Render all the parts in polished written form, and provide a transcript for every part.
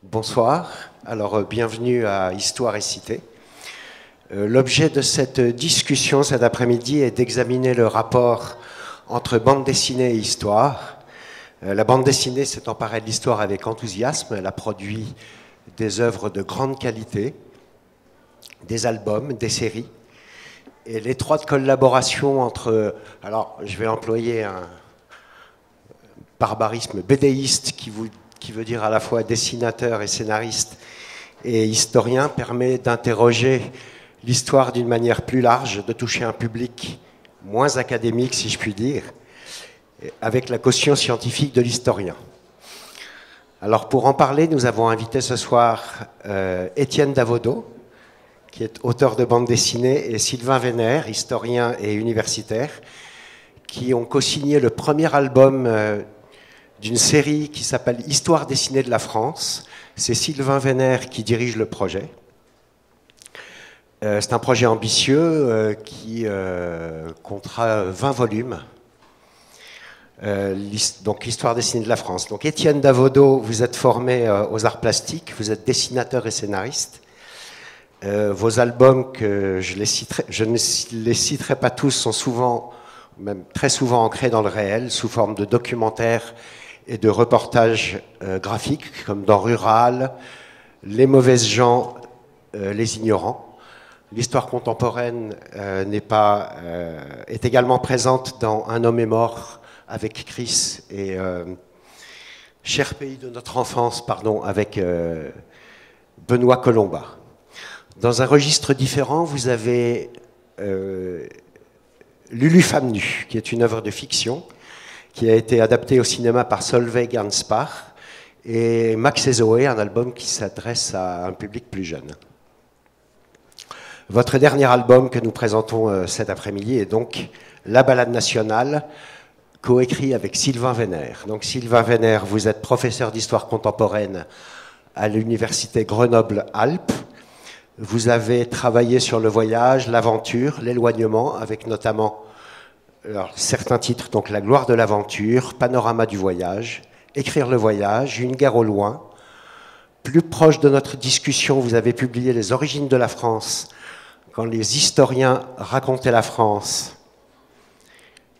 Bonsoir, alors bienvenue à Histoire et Cité. L'objet de cette discussion cet après-midi est d'examiner le rapport entre bande dessinée et histoire. La bande dessinée s'est emparée de l'histoire avec enthousiasme, elle a produit des œuvres de grande qualité, des albums, des séries, et l'étroite collaboration entre, alors je vais employer un barbarisme bédéiste qui veut dire à la fois dessinateur et scénariste et historien, permet d'interroger l'histoire d'une manière plus large, de toucher un public moins académique, si je puis dire, avec la caution scientifique de l'historien. Alors pour en parler, nous avons invité ce soir Étienne Davodo, qui est auteur de bande dessinée, et Sylvain Wener, historien et universitaire, qui ont co-signé le premier album d'une série qui s'appelle Histoire dessinée de la France. C'est Sylvain Wener qui dirige le projet. C'est un projet ambitieux qui comptera 20 volumes. Donc Histoire dessinée de la France. Donc Étienne Davodo, vous êtes formé aux arts plastiques, vous êtes dessinateur et scénariste. Vos albums, que je ne les citerai pas tous, sont souvent, même très souvent ancrés dans le réel, sous forme de documentaires et de reportages graphiques, comme dans Rural, Les mauvaises gens, Les ignorants. L'histoire contemporaine est également présente dans Un homme est mort avec Chris et Cher pays de notre enfance, pardon, avec Benoît Colomba. Dans un registre différent, vous avez Lulu femme nue, qui est une œuvre de fiction, qui a été adaptée au cinéma par Solveig Anspach, et Max et Zoé, un album qui s'adresse à un public plus jeune. Votre dernier album que nous présentons cet après-midi est donc La Ballade nationale, coécrit avec Sylvain Wener. Donc Sylvain Wener, vous êtes professeur d'histoire contemporaine à l'université Grenoble-Alpes. Vous avez travaillé sur le voyage, l'aventure, l'éloignement, avec notamment certains titres, donc La gloire de l'aventure, Panorama du voyage, Écrire le voyage, Une guerre au loin. Plus proche de notre discussion, vous avez publié Les origines de la France, quand les historiens racontaient la France,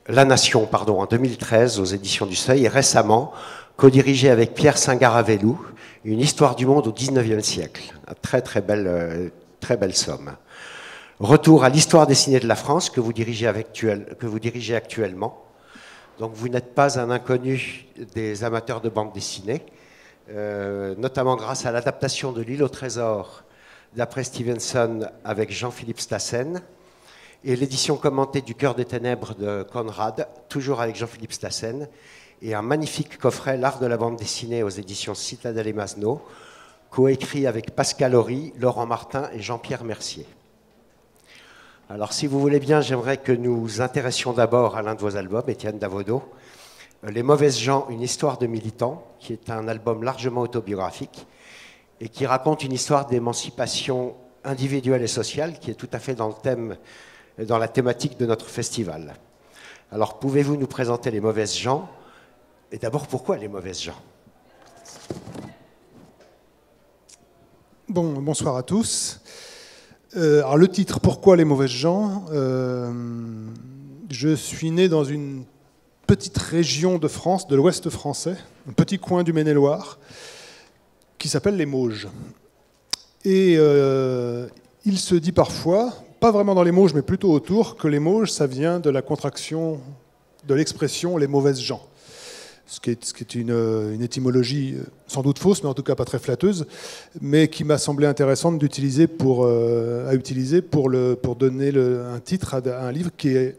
La Nation, pardon, en 2013 aux éditions du Seuil, et récemment, co-dirigé avec Pierre Singaravellou, Une histoire du monde au XIXe siècle. Très belle somme. Retour à l'histoire dessinée de la France que vous dirigez actuellement. Donc vous n'êtes pas un inconnu des amateurs de bande dessinée, notamment grâce à l'adaptation de L'île au trésor d'après Stevenson avec Jean-Philippe Stassen, et l'édition commentée du Cœur des ténèbres de Conrad, toujours avec Jean-Philippe Stassen, et un magnifique coffret L'art de la bande dessinée aux éditions Citadel et Masneau, coécrit avec Pascal Horry, Laurent Martin et Jean-Pierre Mercier. Alors si vous voulez bien, j'aimerais que nous intéressions d'abord à l'un de vos albums, Étienne Davodo, Les mauvaises gens, une histoire de militants, qui est un album largement autobiographique et qui raconte une histoire d'émancipation individuelle et sociale qui est tout à fait dans la thématique de notre festival. Alors pouvez-vous nous présenter Les mauvaises gens? Et d'abord, pourquoi Les mauvaises gens? Bonsoir à tous. Alors le titre, Pourquoi les mauvaises gens? Je suis né dans une petite région de France, de l'ouest français, un petit coin du Maine-et-Loire, qui s'appelle les Mauges. Et il se dit parfois, pas vraiment dans les Mauges, mais plutôt autour, que les Mauges, ça vient de la contraction de l'expression les mauvaises gens. Ce qui est une étymologie sans doute fausse, mais en tout cas pas très flatteuse, mais qui m'a semblé intéressante d'utiliser pour donner un titre à un livre qui est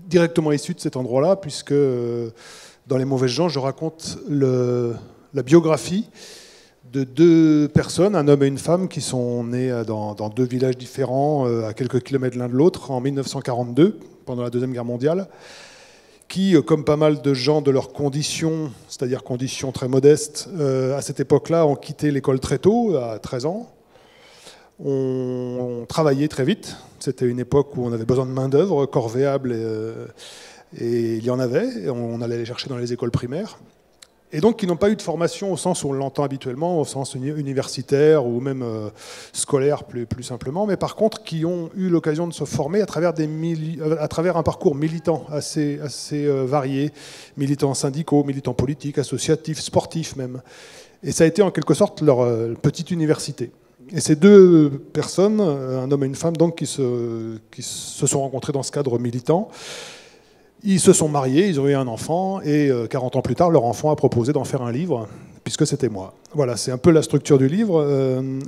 directement issu de cet endroit-là, puisque dans Les mauvaises gens, je raconte la biographie de deux personnes, un homme et une femme, qui sont nés dans deux villages différents, à quelques kilomètres l'un de l'autre, en 1942, pendant la Deuxième Guerre mondiale, qui, comme pas mal de gens de leurs conditions, c'est-à-dire conditions très modestes, à cette époque-là, ont quitté l'école très tôt, à 13 ans, ont travaillé très vite. C'était une époque où on avait besoin de main-d'œuvre corvéable, et il y en avait, et on allait les chercher dans les écoles primaires. et donc qui n'ont pas eu de formation au sens où on l'entend habituellement, au sens universitaire ou même scolaire plus simplement, mais par contre qui ont eu l'occasion de se former à travers un parcours militant assez varié, militants syndicaux, militants politiques, associatifs, sportifs même. Et ça a été en quelque sorte leur petite université. Et ces deux personnes, un homme et une femme, donc, qui se sont rencontrés dans ce cadre militant, ils se sont mariés, ils ont eu un enfant, et 40 ans plus tard, leur enfant a proposé d'en faire un livre, puisque c'était moi. Voilà, c'est un peu la structure du livre,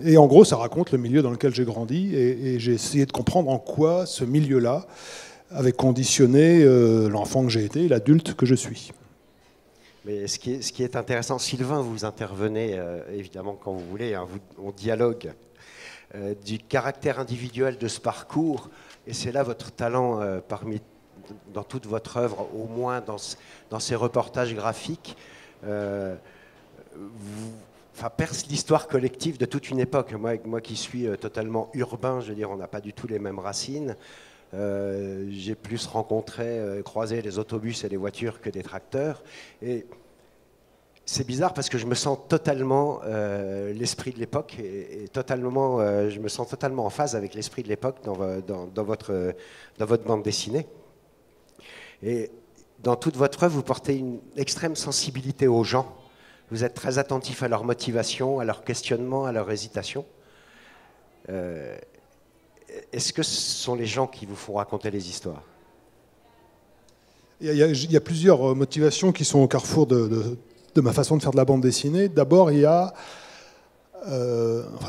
et en gros, ça raconte le milieu dans lequel j'ai grandi, et j'ai essayé de comprendre en quoi ce milieu-là avait conditionné l'enfant que j'ai été et l'adulte que je suis. Mais ce qui est intéressant, Sylvain, vous intervenez évidemment quand vous voulez, hein, on dialogue du caractère individuel de ce parcours, et c'est là votre talent dans toute votre œuvre, au moins dans ces reportages graphiques, perce l'histoire collective de toute une époque. Moi qui suis totalement urbain, je veux dire, on n'a pas du tout les mêmes racines. J'ai plus rencontré, croisé les autobus et les voitures que des tracteurs. Et c'est bizarre parce que je me sens totalement l'esprit de l'époque et totalement, je me sens totalement en phase avec l'esprit de l'époque dans votre bande dessinée. Et dans toute votre œuvre, vous portez une extrême sensibilité aux gens. Vous êtes très attentif à leur motivation, à leur questionnement, à leur hésitation. Est-ce que ce sont les gens qui vous font raconter les histoires? Il y a plusieurs motivations qui sont au carrefour de ma façon de faire de la bande dessinée. D'abord, il y a...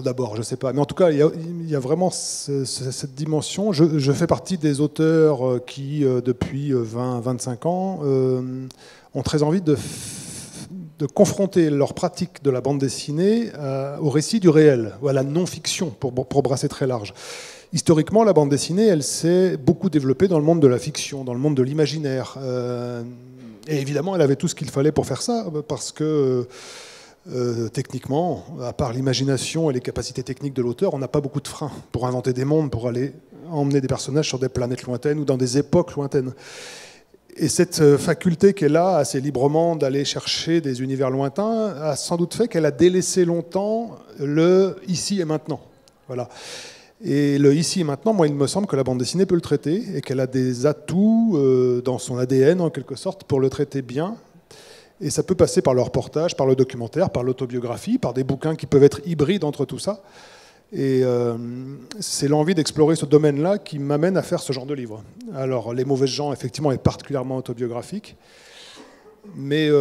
d'abord, je ne sais pas, mais en tout cas, il y a vraiment cette dimension. Je fais partie des auteurs qui, depuis 20-25 ans, ont très envie de confronter leur pratique de la bande dessinée au récit du réel, ou à la non-fiction, pour brasser très large. Historiquement, la bande dessinée, elle s'est beaucoup développée dans le monde de la fiction, dans le monde de l'imaginaire. Et évidemment, elle avait tout ce qu'il fallait pour faire ça, parce que techniquement, à part l'imagination et les capacités techniques de l'auteur, on n'a pas beaucoup de freins pour inventer des mondes, pour aller emmener des personnages sur des planètes lointaines ou dans des époques lointaines. Et cette faculté qu'elle a assez librement d'aller chercher des univers lointains a sans doute fait qu'elle a délaissé longtemps le ici et maintenant. Voilà. Et le ici et maintenant, moi, il me semble que la bande dessinée peut le traiter et qu'elle a des atouts dans son ADN, en quelque sorte, pour le traiter bien. Et ça peut passer par le reportage, par le documentaire, par l'autobiographie, par des bouquins qui peuvent être hybrides entre tout ça. Et c'est l'envie d'explorer ce domaine-là qui m'amène à faire ce genre de livre. Alors, Les Mauvaises gens, effectivement, est particulièrement autobiographique. Mais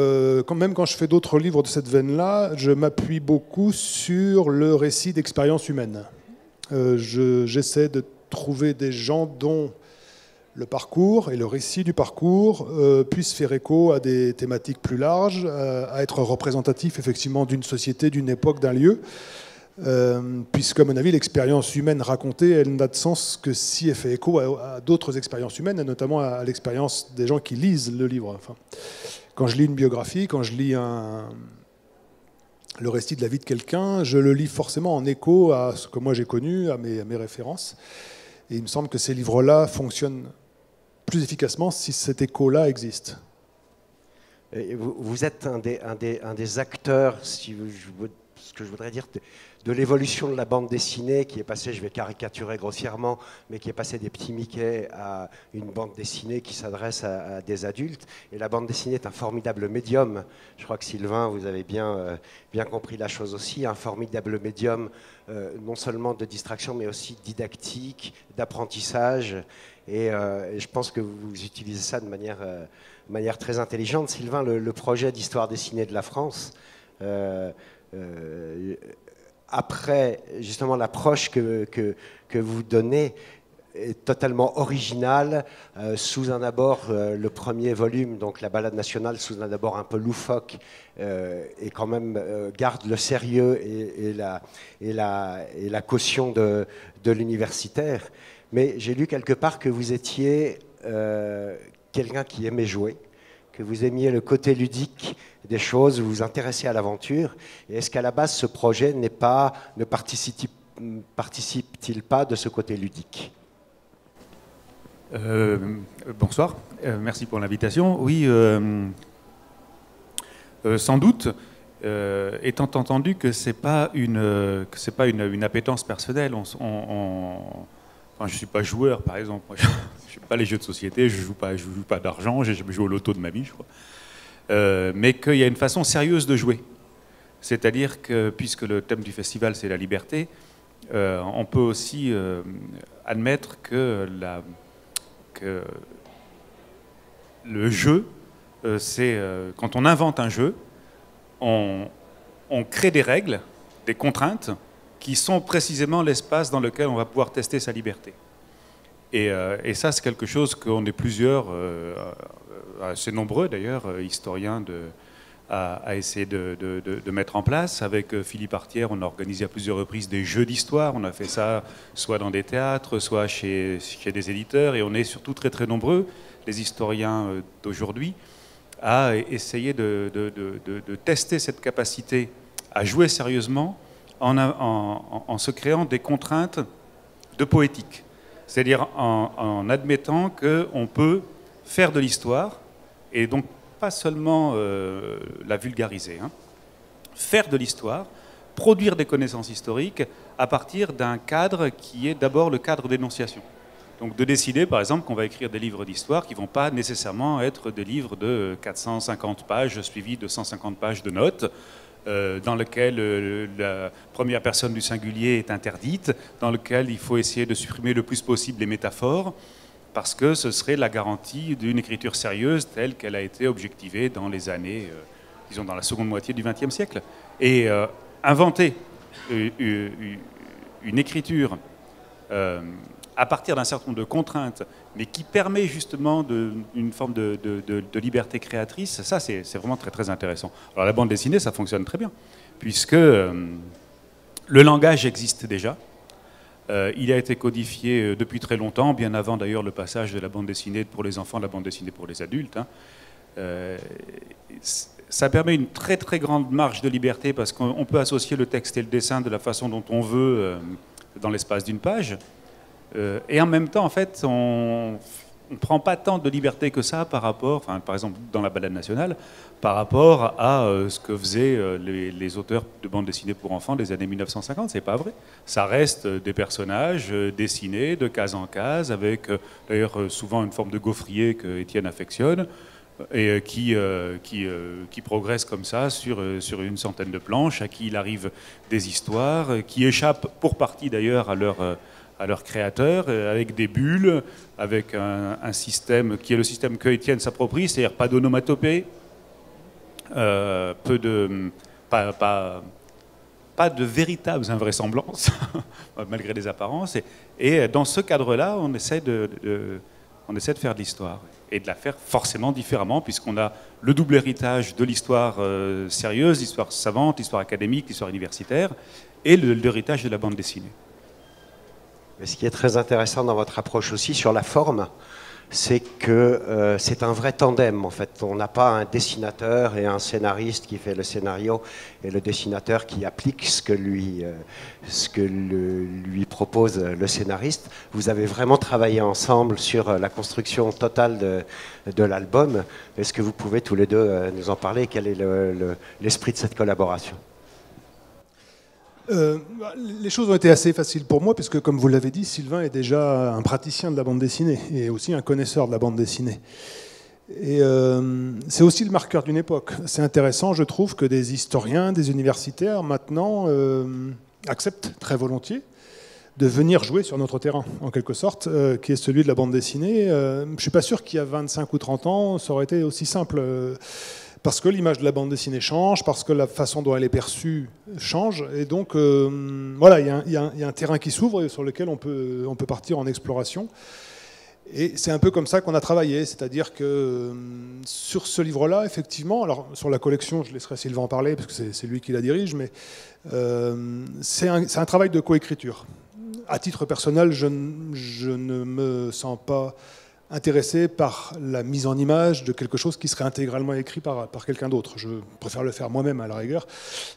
même quand je fais d'autres livres de cette veine-là, je m'appuie beaucoup sur le récit d'expériences humaines. J'essaie de trouver des gens dont le parcours et le récit du parcours puissent faire écho à des thématiques plus larges, à être représentatifs effectivement d'une société, d'une époque, d'un lieu, puisque à mon avis l'expérience humaine racontée, elle n'a de sens que si elle fait écho à d'autres expériences humaines, et notamment à l'expérience des gens qui lisent le livre. Enfin, quand je lis une biographie, quand je lis le récit de la vie de quelqu'un, je le lis forcément en écho à ce que moi j'ai connu, à mes références. Et il me semble que ces livres-là fonctionnent plus efficacement si cet écho-là existe. Et vous êtes un des acteurs, ce que je voudrais dire, de l'évolution de la bande dessinée qui est passée, je vais caricaturer grossièrement, mais qui est passée des petits Mickey à une bande dessinée qui s'adresse à des adultes. Et la bande dessinée est un formidable médium. Je crois que Sylvain, vous avez bien compris la chose aussi, un formidable médium non seulement de distraction, mais aussi didactique, d'apprentissage. Et je pense que vous utilisez ça de manière très intelligente. Sylvain, le projet d'histoire dessinée de la France, après justement l'approche que vous donnez est totalement originale, sous un abord, le premier volume, donc la balade nationale, sous un abord un peu loufoque, et quand même garde le sérieux et la caution de l'universitaire. Mais j'ai lu quelque part que vous étiez quelqu'un qui aimait jouer, que vous aimiez le côté ludique des choses, vous vous intéressez à l'aventure. Et est-ce qu'à la base, ce projet ne participe-t-il pas de ce côté ludique? Bonsoir, merci pour l'invitation. Oui, Sans doute, étant entendu que c'est pas une appétence personnelle. Enfin, je suis pas joueur, par exemple. Moi, je joue pas les jeux de société, je joue pas d'argent, j'ai jamais joué au loto de ma vie, je crois. Mais qu'il y a une façon sérieuse de jouer. C'est-à-dire que, puisque le thème du festival c'est la liberté, on peut aussi admettre que le jeu, quand on invente un jeu, on crée des règles, des contraintes, qui sont précisément l'espace dans lequel on va pouvoir tester sa liberté. Et ça, c'est quelque chose qu'on est plusieurs, assez nombreux d'ailleurs, historiens, à essayer de mettre en place. Avec Philippe Artière, on a organisé à plusieurs reprises des jeux d'histoire. On a fait ça soit dans des théâtres, soit chez des éditeurs. Et on est surtout très très nombreux, les historiens d'aujourd'hui, à essayer de tester cette capacité à jouer sérieusement en se créant des contraintes de poétique. C'est-à-dire en admettant qu'on peut faire de l'histoire, et donc pas seulement la vulgariser, hein. Faire de l'histoire, produire des connaissances historiques à partir d'un cadre qui est d'abord le cadre d'énonciation. Donc de décider par exemple qu'on va écrire des livres d'histoire qui ne vont pas nécessairement être des livres de 450 pages suivis de 150 pages de notes, dans lequel la première personne du singulier est interdite, dans lequel il faut essayer de supprimer le plus possible les métaphores, parce que ce serait la garantie d'une écriture sérieuse telle qu'elle a été objectivée dans les années, disons dans la seconde moitié du XXe siècle. Et inventer une écriture à partir d'un certain nombre de contraintes, mais qui permet justement une forme de liberté créatrice, ça c'est vraiment très très intéressant. Alors la bande dessinée, ça fonctionne très bien, puisque le langage existe déjà. Il a été codifié depuis très longtemps, bien avant d'ailleurs le passage de la bande dessinée pour les enfants à la bande dessinée pour les adultes. Hein. Ça permet une très très grande marge de liberté parce qu'on peut associer le texte et le dessin de la façon dont on veut dans l'espace d'une page. Et en même temps, en fait, on ne prend pas tant de liberté que ça par rapport, enfin, par exemple dans la balade nationale, par rapport à ce que faisaient les auteurs de bande dessinée pour enfants des années 1950. C'est pas vrai. Ça reste des personnages dessinés de case en case, avec d'ailleurs souvent une forme de gaufrier que Étienne affectionne, et qui progresse comme ça sur une centaine de planches, à qui il arrive des histoires, qui échappent pour partie d'ailleurs à leur créateur, avec des bulles, avec un système qui est le système que Étienne s'approprie, c'est-à-dire pas d'onomatopée, pas de véritables invraisemblances, malgré les apparences. Et dans ce cadre-là, on essaie de faire de l'histoire, et de la faire forcément différemment, puisqu'on a le double héritage de l'histoire sérieuse, l'histoire savante, l'histoire académique, l'histoire universitaire, et l'héritage de la bande dessinée. Mais ce qui est très intéressant dans votre approche aussi sur la forme, c'est que c'est un vrai tandem en fait. On n'a pas un dessinateur et un scénariste qui fait le scénario et le dessinateur qui applique ce que lui propose le scénariste. Vous avez vraiment travaillé ensemble sur la construction totale de l'album. Est-ce que vous pouvez tous les deux nous en parler? Quel est l'esprit de cette collaboration? Les choses ont été assez faciles pour moi, puisque, comme vous l'avez dit, Sylvain est déjà un praticien de la bande dessinée et aussi un connaisseur de la bande dessinée. Et c'est aussi le marqueur d'une époque. C'est intéressant, je trouve, que des historiens, des universitaires, maintenant, acceptent très volontiers de venir jouer sur notre terrain, en quelque sorte, qui est celui de la bande dessinée. Je ne suis pas sûr qu'il y a 25 ou 30 ans, ça aurait été aussi simple. Parce que l'image de la bande dessinée change, parce que la façon dont elle est perçue change. Et donc, voilà, il y a un terrain qui s'ouvre et sur lequel on peut partir en exploration. Et c'est un peu comme ça qu'on a travaillé. C'est-à-dire que sur ce livre-là, effectivement, alors sur la collection, je laisserai Sylvain en parler, parce que c'est lui qui la dirige, mais c'est un travail de coécriture. À titre personnel, je ne me sens pas intéressé par la mise en image de quelque chose qui serait intégralement écrit par quelqu'un d'autre. Je préfère le faire moi-même à la rigueur.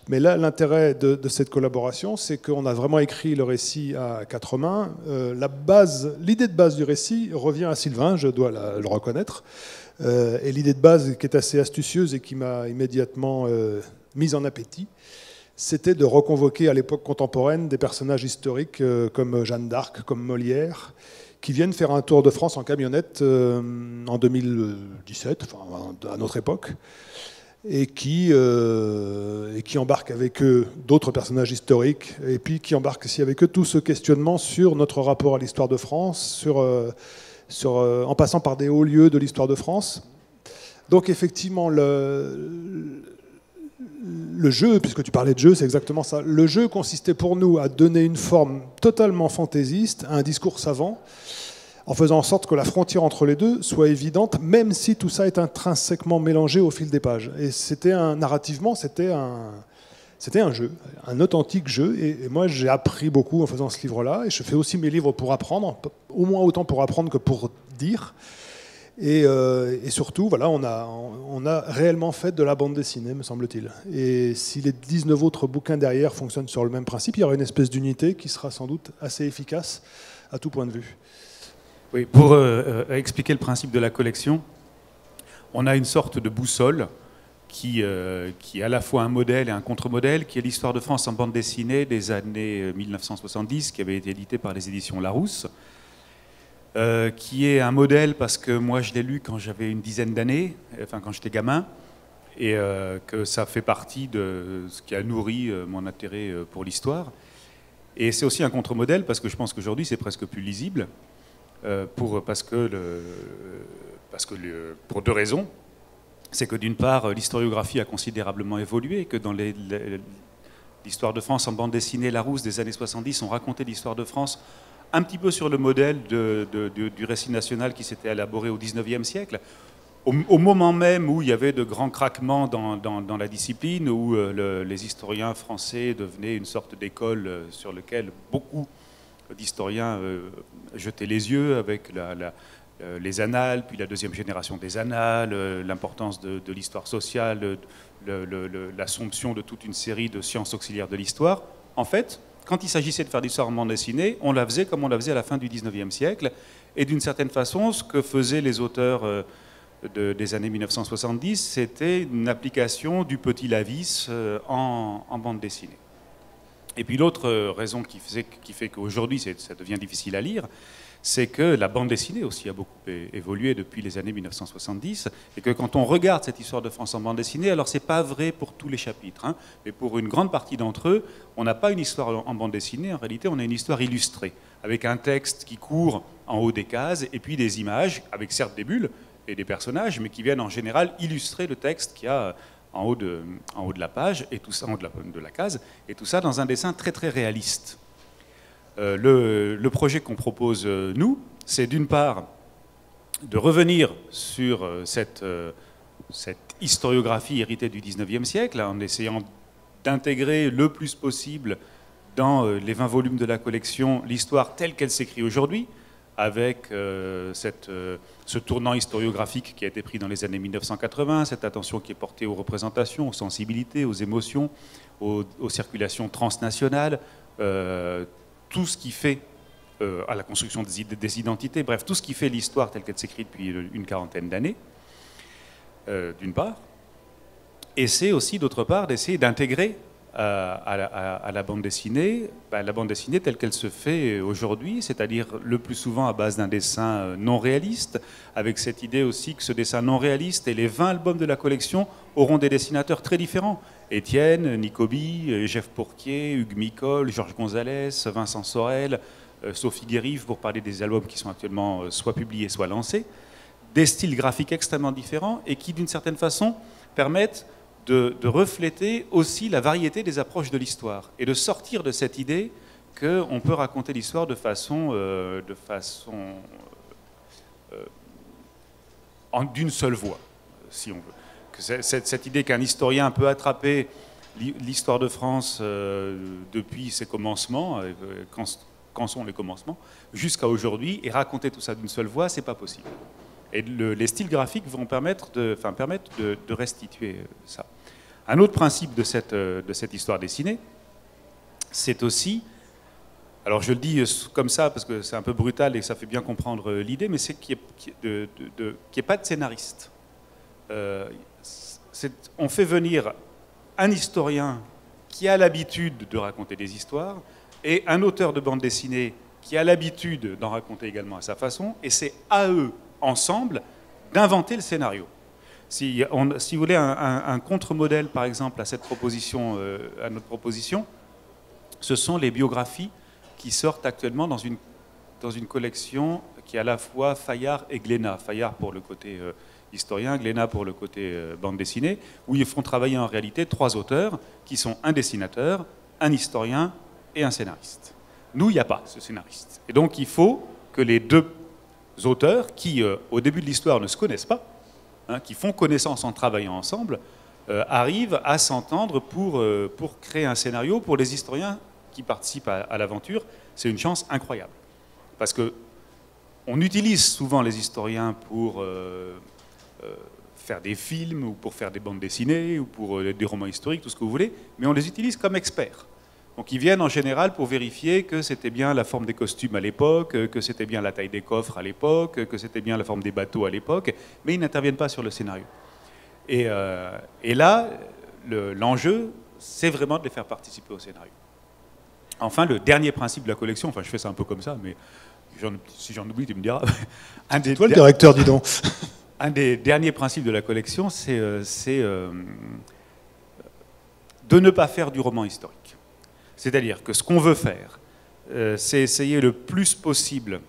Mais là, l'intérêt de cette collaboration, c'est qu'on a vraiment écrit le récit à quatre mains. L'idée de base du récit revient à Sylvain, je dois le reconnaître. Et l'idée de base, qui est assez astucieuse et qui m'a immédiatement mise en appétit, c'était de reconvoquer à l'époque contemporaine des personnages historiques comme Jeanne d'Arc, comme Molière, qui viennent faire un tour de France en camionnette en 2017, enfin, à notre époque, et qui embarquent avec eux d'autres personnages historiques, et puis qui embarquent aussi avec eux tout ce questionnement sur notre rapport à l'histoire de France, en passant par des hauts lieux de l'histoire de France. Donc effectivement, le jeu, puisque tu parlais de jeu, c'est exactement ça. Le jeu consistait pour nous à donner une forme totalement fantaisiste à un discours savant, en faisant en sorte que la frontière entre les deux soit évidente, même si tout ça est intrinsèquement mélangé au fil des pages. Et narrativement, c'était un jeu, un authentique jeu. Et moi, j'ai appris beaucoup en faisant ce livre-là. Et je fais aussi mes livres pour apprendre, au moins autant pour apprendre que pour dire. Et surtout, voilà, on a réellement fait de la bande dessinée, me semble-t-il. Et si les 19 autres bouquins derrière fonctionnent sur le même principe, il y aura une espèce d'unité qui sera sans doute assez efficace à tout point de vue. Oui, pour expliquer le principe de la collection, on a une sorte de boussole qui est à la fois un modèle et un contre-modèle, qui est l'histoire de France en bande dessinée des années 1970, qui avait été édité par les éditions Larousse, qui est un modèle parce que moi je l'ai lu quand j'avais une dizaine d'années, enfin quand j'étais gamin, et que ça fait partie de ce qui a nourri mon intérêt pour l'histoire. Et c'est aussi un contre-modèle parce que je pense qu'aujourd'hui c'est presque plus lisible, pour deux raisons. C'est que d'une part, l'historiographie a considérablement évolué, et que dans l'histoire de France en bande dessinée, Larousse des années 70, on racontait l'histoire de France un petit peu sur le modèle du récit national qui s'était élaboré au XIXe siècle, au moment même où il y avait de grands craquements dans la discipline, où les historiens français devenaient une sorte d'école sur laquelle beaucoup d'historiens jetaient les yeux avec les annales, puis la deuxième génération des annales, l'importance de l'histoire sociale, l'assomption de toute une série de sciences auxiliaires de l'histoire. En fait, quand il s'agissait de faire de l'histoire en bande dessinée, on la faisait comme on la faisait à la fin du XIXe siècle. Et d'une certaine façon, ce que faisaient les auteurs des années 1970, c'était une application du petit Lavis en bande dessinée. Et puis l'autre raison qui fait qu'aujourd'hui ça devient difficile à lire, c'est que la bande dessinée aussi a beaucoup évolué depuis les années 1970, et que quand on regarde cette histoire de France en bande dessinée, alors c'est pas vrai pour tous les chapitres, hein, mais pour une grande partie d'entre eux, on n'a pas une histoire en bande dessinée, en réalité on a une histoire illustrée, avec un texte qui court en haut des cases, et puis des images, avec certes des bulles et des personnages, mais qui viennent en général illustrer le texte qu'il y a en haut de la page, et tout ça, en haut de la case, et tout ça dans un dessin très très réaliste. Le projet qu'on propose, nous, c'est d'une part de revenir sur cette historiographie héritée du XIXe siècle, en essayant d'intégrer le plus possible dans les 20 volumes de la collection l'histoire telle qu'elle s'écrit aujourd'hui, avec ce tournant historiographique qui a été pris dans les années 1980, cette attention qui est portée aux représentations, aux sensibilités, aux émotions, aux circulations transnationales, tout ce qui fait à la construction des identités, bref, tout ce qui fait l'histoire telle qu'elle s'écrit depuis une quarantaine d'années, d'une part. Et c'est aussi, d'autre part, d'essayer d'intégrer à la bande dessinée telle qu'elle se fait aujourd'hui, c'est-à-dire le plus souvent à base d'un dessin non réaliste, avec cette idée aussi que ce dessin non réaliste et les 20 albums de la collection auront des dessinateurs très différents. Étienne, Nicobi, Jeff Pourquier, Hugues Micol, Georges Gonzalez, Vincent Sorel, Sophie Guérive, pour parler des albums qui sont actuellement soit publiés, soit lancés, des styles graphiques extrêmement différents et qui, d'une certaine façon, permettent de refléter aussi la variété des approches de l'histoire et de sortir de cette idée qu'on peut raconter l'histoire d'une seule voix, si on veut. Cette idée qu'un historien peut attraper l'histoire de France depuis ses commencements, quand sont les commencements, jusqu'à aujourd'hui, et raconter tout ça d'une seule voix, c'est pas possible. Et les styles graphiques vont permettre de restituer ça. Un autre principe de cette histoire dessinée, c'est aussi Alors je le dis comme ça parce que c'est un peu brutal et ça fait bien comprendre l'idée, mais c'est qu'il n'y ait pas de scénariste. On fait venir un historien qui a l'habitude de raconter des histoires et un auteur de bande dessinée qui a l'habitude d'en raconter également à sa façon, et c'est à eux, ensemble, d'inventer le scénario. Si vous voulez un contre-modèle, par exemple, à cette proposition, à notre proposition, ce sont les biographies qui sortent actuellement dans une collection qui est à la fois Fayard et Glénat. Fayard pour le côté historien, Glénat pour le côté bande dessinée, où ils font travailler en réalité 3 auteurs qui sont un dessinateur, un historien et un scénariste. Nous, il n'y a pas ce scénariste. Et donc, il faut que les 2 auteurs, qui, au début de l'histoire, ne se connaissent pas, hein, qui font connaissance en travaillant ensemble, arrivent à s'entendre pour créer un scénario pour les historiens qui participent à l'aventure. C'est une chance incroyable. Parce qu'on utilise souvent les historiens pour faire des films, ou pour faire des bandes dessinées, ou pour des romans historiques, tout ce que vous voulez, mais on les utilise comme experts. Donc ils viennent en général pour vérifier que c'était bien la forme des costumes à l'époque, que c'était bien la taille des coffres à l'époque, que c'était bien la forme des bateaux à l'époque, mais ils n'interviennent pas sur le scénario. Et là, l'enjeu, c'est vraiment de les faire participer au scénario. Enfin, le dernier principe de la collection, enfin je fais ça un peu comme ça, mais si j'en oublie, tu me diras. C'est toi le directeur, dis donc. Un des derniers principes de la collection, c'est de ne pas faire du roman historique. C'est-à-dire que ce qu'on veut faire, c'est essayer le plus possible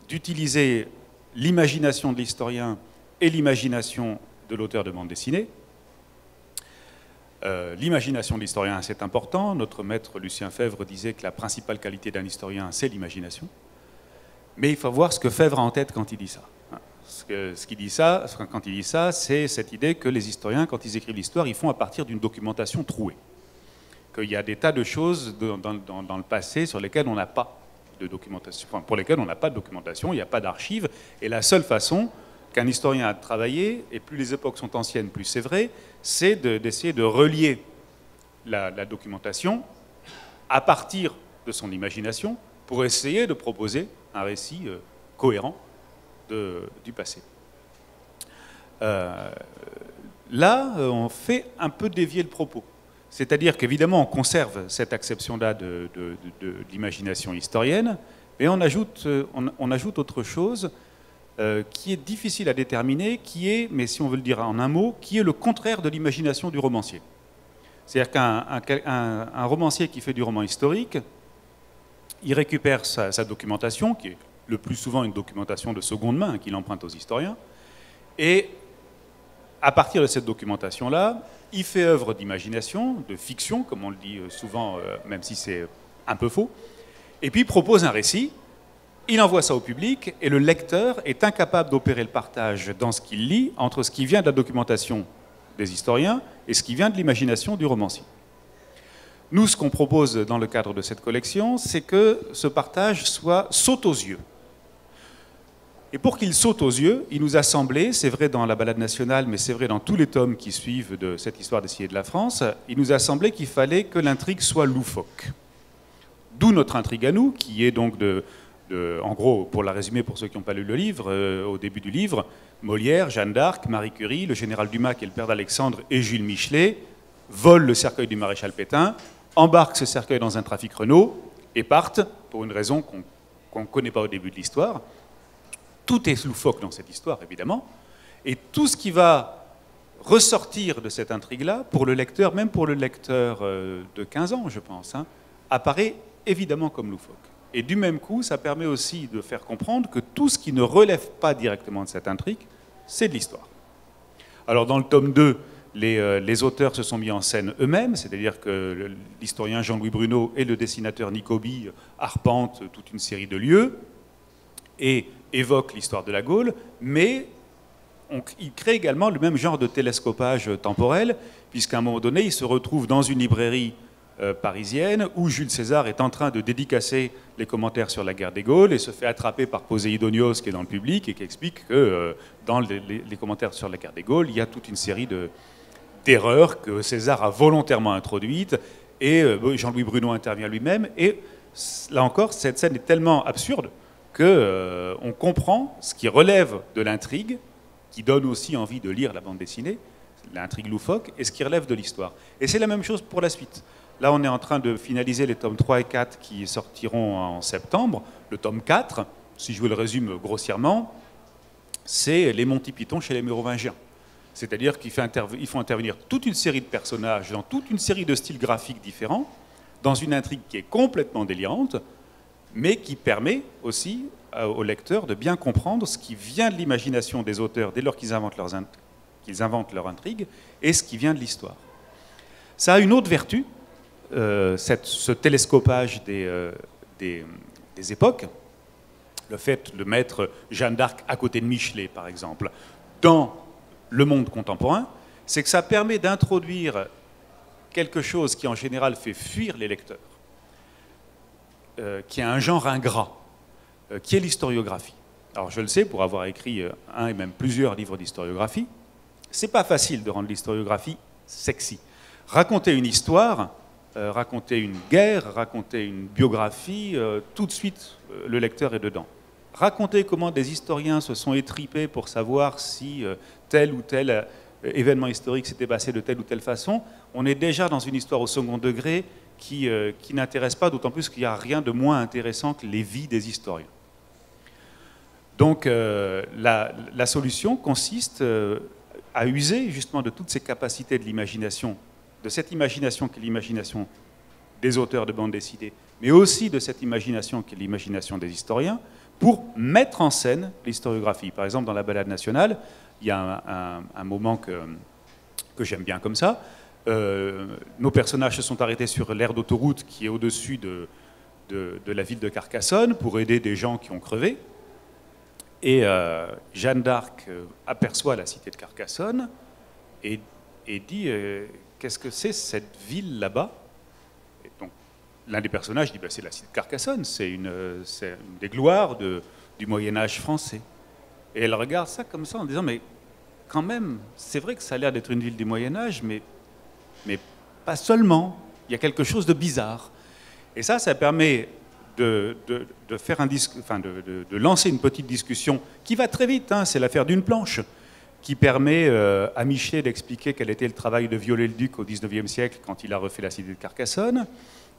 d'utiliser l'imagination de l'historien et l'imagination de l'auteur de bande dessinée. L'imagination de l'historien, c'est important. Notre maître Lucien Febvre disait que la principale qualité d'un historien, c'est l'imagination. Mais il faut voir ce que Febvre a en tête quand il dit ça. Quand il dit ça, c'est cette idée que les historiens, quand ils écrivent l'histoire, ils font à partir d'une documentation trouée. Qu'il y a des tas de choses dans le passé sur lesquelles on n'a pas de documentation, enfin, pour lesquelles on n'a pas de documentation, il n'y a pas d'archives, et la seule façon qu'un historien a de travailler, et plus les époques sont anciennes, plus c'est vrai, c'est d'essayer de relier la documentation à partir de son imagination pour essayer de proposer un récit cohérent du passé. Là, on fait un peu dévier le propos. C'est-à-dire qu'évidemment, on conserve cette acception-là de l'imagination historienne, mais on ajoute autre chose qui est difficile à déterminer, qui est, mais si on veut le dire en un mot, qui est le contraire de l'imagination du romancier. C'est-à-dire qu'un romancier qui fait du roman historique, il récupère sa documentation, qui est le plus souvent une documentation de seconde main qu'il emprunte aux historiens, et à partir de cette documentation-là, il fait œuvre d'imagination, de fiction, comme on le dit souvent, même si c'est un peu faux, et puis il propose un récit, il envoie ça au public, et le lecteur est incapable d'opérer le partage dans ce qu'il lit entre ce qui vient de la documentation des historiens et ce qui vient de l'imagination du romancier. Nous, ce qu'on propose dans le cadre de cette collection, c'est que ce partage saute aux yeux. Et pour qu'il saute aux yeux, il nous a semblé, c'est vrai dans la Balade nationale, mais c'est vrai dans tous les tomes qui suivent de cette histoire des Sillets de la France, il nous a semblé qu'il fallait que l'intrigue soit loufoque. D'où notre intrigue à nous, qui est donc en gros, pour la résumer pour ceux qui n'ont pas lu le livre, au début du livre, Molière, Jeanne d'Arc, Marie Curie, le général Dumas qui est le père d'Alexandre et Jules Michelet volent le cercueil du maréchal Pétain, embarquent ce cercueil dans un trafic Renault et partent pour une raison qu'on ne connaît pas au début de l'histoire. Tout est loufoque dans cette histoire, évidemment, et tout ce qui va ressortir de cette intrigue-là, pour le lecteur, même pour le lecteur de 15 ans, je pense, apparaît évidemment comme loufoque. Et du même coup, ça permet aussi de faire comprendre que tout ce qui ne relève pas directement de cette intrigue, c'est de l'histoire. Alors dans le tome 2, les auteurs se sont mis en scène eux-mêmes, c'est-à-dire que l'historien Jean-Louis Bruno et le dessinateur Nicobi arpentent toute une série de lieux et évoquent l'histoire de la Gaule, mais ils créent également le même genre de télescopage temporel, puisqu'à un moment donné, ils se retrouvent dans une librairie parisienne où Jules César est en train de dédicacer les commentaires sur la guerre des Gaules et se fait attraper par Poséidonios qui est dans le public et qui explique que dans les commentaires sur la guerre des Gaules, il y a toute une série d'erreurs que César a volontairement introduites et Jean-Louis Bruno intervient lui-même et là encore, cette scène est tellement absurde que on comprend ce qui relève de l'intrigue, qui donne aussi envie de lire la bande dessinée, l'intrigue loufoque, et ce qui relève de l'histoire. Et c'est la même chose pour la suite. Là, on est en train de finaliser les tomes 3 et 4 qui sortiront en septembre. Le tome 4, si je vous le résume grossièrement, c'est les Monty Python chez les Mérovingiens. C'est-à-dire qu'il faut intervenir toute une série de personnages dans toute une série de styles graphiques différents, dans une intrigue qui est complètement délirante, mais qui permet aussi au lecteur de bien comprendre ce qui vient de l'imagination des auteurs dès lors qu'ils inventent leur intrigue, et ce qui vient de l'histoire. Ça a une autre vertu, ce télescopage des époques, le fait de mettre Jeanne d'Arc à côté de Michelet, par exemple, dans le monde contemporain, c'est que ça permet d'introduire quelque chose qui, en général, fait fuir les lecteurs, qui a un genre ingrat, qui est l'historiographie. Alors, je le sais, pour avoir écrit un et même plusieurs livres d'historiographie, c'est pas facile de rendre l'historiographie sexy. Raconter une histoire, raconter une guerre, raconter une biographie, tout de suite, le lecteur est dedans. Raconter comment des historiens se sont étripés pour savoir si tel ou tel événement historique s'était passé de telle ou telle façon, on est déjà dans une histoire au second degré qui n'intéresse pas, d'autant plus qu'il n'y a rien de moins intéressant que les vies des historiens. Donc la solution consiste à user justement de toutes ces capacités de l'imagination, de cette imagination qui est l'imagination des auteurs de bande dessinée, mais aussi de cette imagination qui est l'imagination des historiens, pour mettre en scène l'historiographie. Par exemple, dans la balade nationale, il y a un moment que j'aime bien comme ça. Nos personnages se sont arrêtés sur l'aire d'autoroute qui est au-dessus de la ville de Carcassonne pour aider des gens qui ont crevé. Et Jeanne d'Arc aperçoit la cité de Carcassonne et dit qu'est-ce que c'est cette ville là-bas? Et donc l'un des personnages dit c'est la cité de Carcassonne, c'est une des gloires du Moyen-Âge français. Et elle regarde ça comme ça en disant mais quand même, c'est vrai que ça a l'air d'être une ville du Moyen-Âge, mais pas seulement. Il y a quelque chose de bizarre. Et ça permet de faire de lancer une petite discussion qui va très vite, hein, c'est l'affaire d'une planche, qui permet à Michelet d'expliquer quel était le travail de Viollet-le-Duc au XIXe siècle quand il a refait la cité de Carcassonne,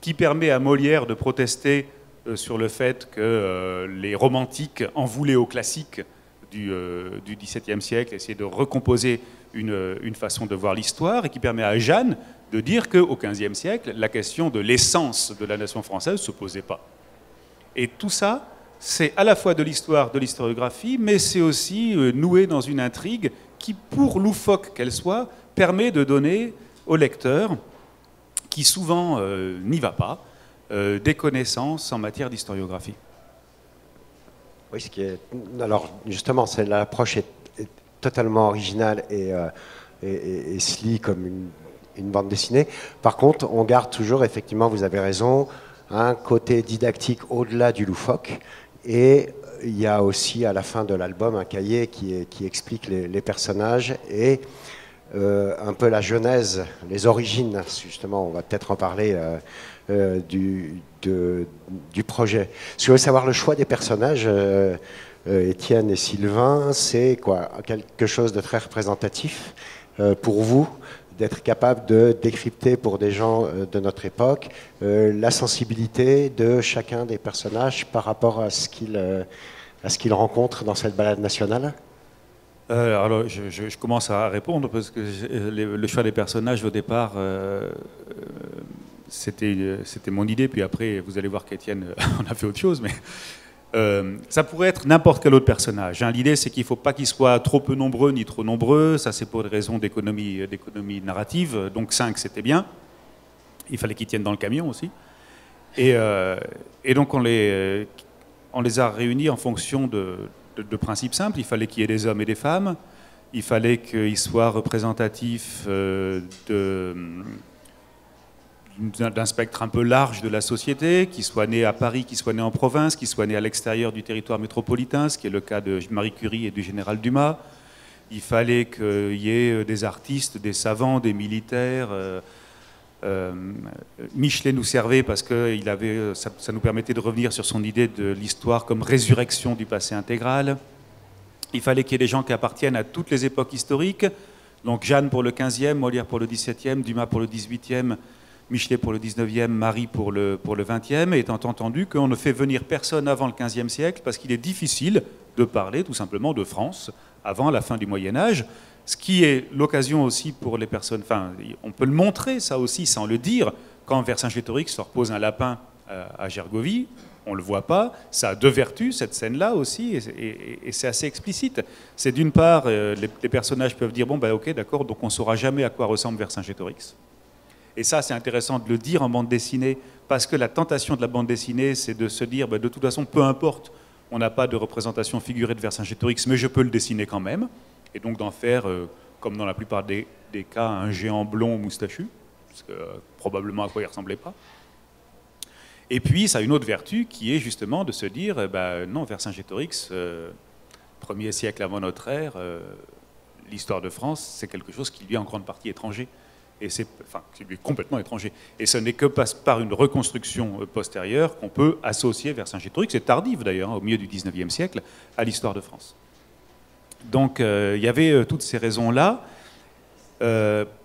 qui permet à Molière de protester sur le fait que les romantiques en voulaient aux classiques du XVIIe siècle, essayer de recomposer une façon de voir l'histoire, et qui permet à Jeanne de dire qu'au XVe siècle, la question de l'essence de la nation française ne se posait pas. Et tout ça, c'est à la fois de l'histoire, de l'historiographie, mais c'est aussi noué dans une intrigue qui, pour loufoque qu'elle soit, permet de donner au lecteur, qui souvent n'y va pas, des connaissances en matière d'historiographie. Oui, alors justement, l'approche est totalement originale et se lit comme une bande dessinée. Par contre, on garde toujours, effectivement, vous avez raison, un côté didactique au-delà du loufoque. Et il y a aussi à la fin de l'album un cahier qui explique les personnages et un peu la genèse, les origines, justement, on va peut-être en parler, du projet. Si vous voulez savoir le choix des personnages, Étienne et Sylvain, c'est quoi? Quelque chose de très représentatif pour vous, d'être capable de décrypter pour des gens de notre époque la sensibilité de chacun des personnages par rapport à ce qu'ils rencontrent dans cette balade nationale? Alors, je commence à répondre parce que le choix des personnages au départ, c'était mon idée, puis après vous allez voir qu'Étienne en a fait autre chose, mais ça pourrait être n'importe quel autre personnage. Hein. L'idée, c'est qu'il ne faut pas qu'ils soient trop peu nombreux ni trop nombreux. Ça, c'est pour des raisons d'économie narrative. Donc 5, c'était bien. Il fallait qu'ils tiennent dans le camion aussi. Et donc, on les a réunis en fonction de principes simples. Il fallait qu'il y ait des hommes et des femmes. Il fallait qu'ils soient représentatifs d'un spectre un peu large de la société, qui soit né à Paris, qui soit né en province, qui soit né à l'extérieur du territoire métropolitain, ce qui est le cas de Marie Curie et du général Dumas. Il fallait qu'il y ait des artistes, des savants, des militaires, Michelet nous servait parce que ça nous permettait de revenir sur son idée de l'histoire comme résurrection du passé intégral. Il fallait qu'il y ait des gens qui appartiennent à toutes les époques historiques. Donc Jeanne pour le 15e, Molière pour le 17e, Dumas pour le 18e, Michelet pour le 19e, Marie pour le 20e, étant entendu qu'on ne fait venir personne avant le 15e siècle parce qu'il est difficile de parler tout simplement de France avant la fin du Moyen-Âge, ce qui est l'occasion aussi pour les personnes, enfin on peut le montrer ça aussi sans le dire, quand Vercingétorix leur pose un lapin à Gergovie, on ne le voit pas, ça a deux vertus, cette scène-là aussi, et c'est assez explicite. C'est d'une part, les personnages peuvent dire, bon, ben, ok, d'accord, donc on ne saura jamais à quoi ressemble Vercingétorix. Et ça, c'est intéressant de le dire en bande dessinée, parce que la tentation de la bande dessinée, c'est de se dire, ben, de toute façon, peu importe, on n'a pas de représentation figurée de Vercingétorix, mais je peux le dessiner quand même, et donc d'en faire, comme dans la plupart des cas, un géant blond moustachu, parce que probablement à quoi il ne ressemblait pas. Et puis, ça a une autre vertu qui est justement de se dire, non, Vercingétorix, 1er siècle avant notre ère, l'histoire de France, c'est quelque chose qui lui est en grande partie étranger. Et qui lui est complètement étranger. Et ce n'est que par une reconstruction postérieure qu'on peut associer Vercingétorix, c'est tardif d'ailleurs, au milieu du 19e siècle, à l'histoire de France. Donc, il y avait toutes ces raisons-là,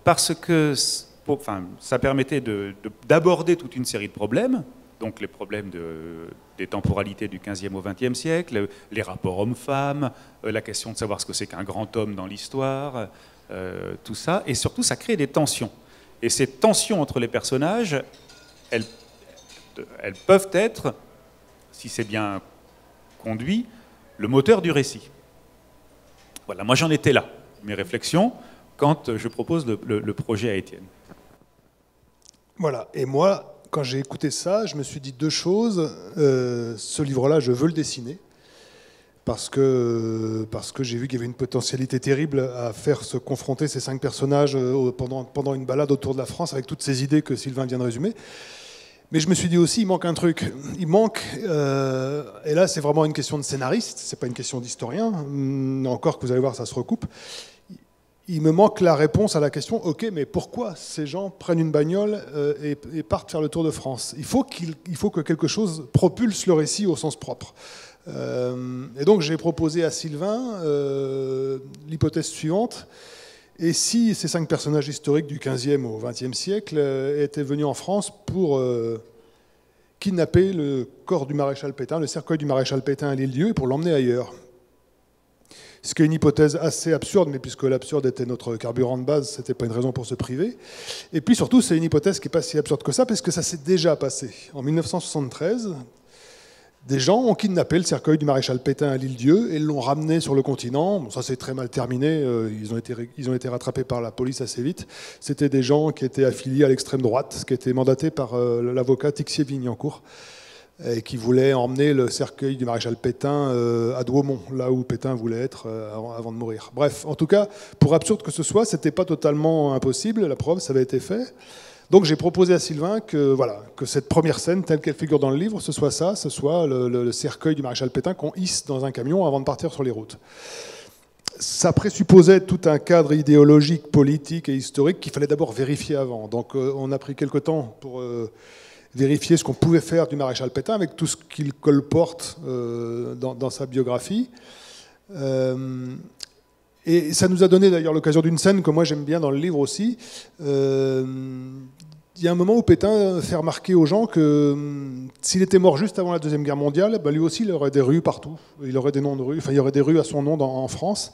parce que ça permettait d'aborder toute une série de problèmes, donc les problèmes des temporalités du 15e au 20e siècle, les rapports hommes-femmes, la question de savoir ce que c'est qu'un grand homme dans l'histoire, tout ça, et surtout ça crée des tensions. Et ces tensions entre les personnages, elles peuvent être, si c'est bien conduit, le moteur du récit. Voilà, moi j'en étais là, mes réflexions, quand je propose le projet à Étienne. Voilà, et moi, quand j'ai écouté ça, je me suis dit deux choses. Ce livre-là, je veux le dessiner, parce que j'ai vu qu'il y avait une potentialité terrible à faire se confronter ces 5 personnages pendant une balade autour de la France, avec toutes ces idées que Sylvain vient de résumer. Mais je me suis dit aussi, il manque un truc. Il manque, et là c'est vraiment une question de scénariste, c'est pas une question d'historien, encore que vous allez voir, ça se recoupe. Il me manque la réponse à la question, ok, mais pourquoi ces gens prennent une bagnole et partent faire le tour de France ? Il faut que quelque chose propulse le récit au sens propre. Et donc j'ai proposé à Sylvain l'hypothèse suivante. Et si ces 5 personnages historiques du 15e au 20e siècle étaient venus en France pour kidnapper le corps du maréchal Pétain, le cercueil du maréchal Pétain à l'Île-Dieu, et pour l'emmener ailleurs ? Ce qui est une hypothèse assez absurde, mais puisque l'absurde était notre carburant de base, c'était pas une raison pour se priver. Et puis surtout, c'est une hypothèse qui n'est pas si absurde que ça, parce que ça s'est déjà passé. En 1973, des gens ont kidnappé le cercueil du maréchal Pétain à l'Île-Dieu et l'ont ramené sur le continent. Bon, ça s'est très mal terminé, ils ont été rattrapés par la police assez vite. C'était des gens qui étaient affiliés à l'extrême droite, qui étaient mandatés par l'avocat Tixier-Vignancourt, et qui voulait emmener le cercueil du maréchal Pétain à Douaumont, là où Pétain voulait être avant de mourir. Bref, en tout cas, pour absurde que ce soit, c'était pas totalement impossible, la preuve, ça avait été fait. Donc j'ai proposé à Sylvain que cette première scène, telle qu'elle figure dans le livre, ce soit le cercueil du maréchal Pétain qu'on hisse dans un camion avant de partir sur les routes. Ça présupposait tout un cadre idéologique, politique et historique qu'il fallait d'abord vérifier avant. Donc on a pris quelque temps pour vérifier ce qu'on pouvait faire du maréchal Pétain avec tout ce qu'il colporte dans sa biographie. Et ça nous a donné d'ailleurs l'occasion d'une scène que moi j'aime bien dans le livre aussi. Il y a un moment où Pétain fait remarquer aux gens que s'il était mort juste avant la Deuxième Guerre mondiale, lui aussi il aurait des rues partout. Il aurait des noms de rues, enfin il y aurait des rues à son nom en France.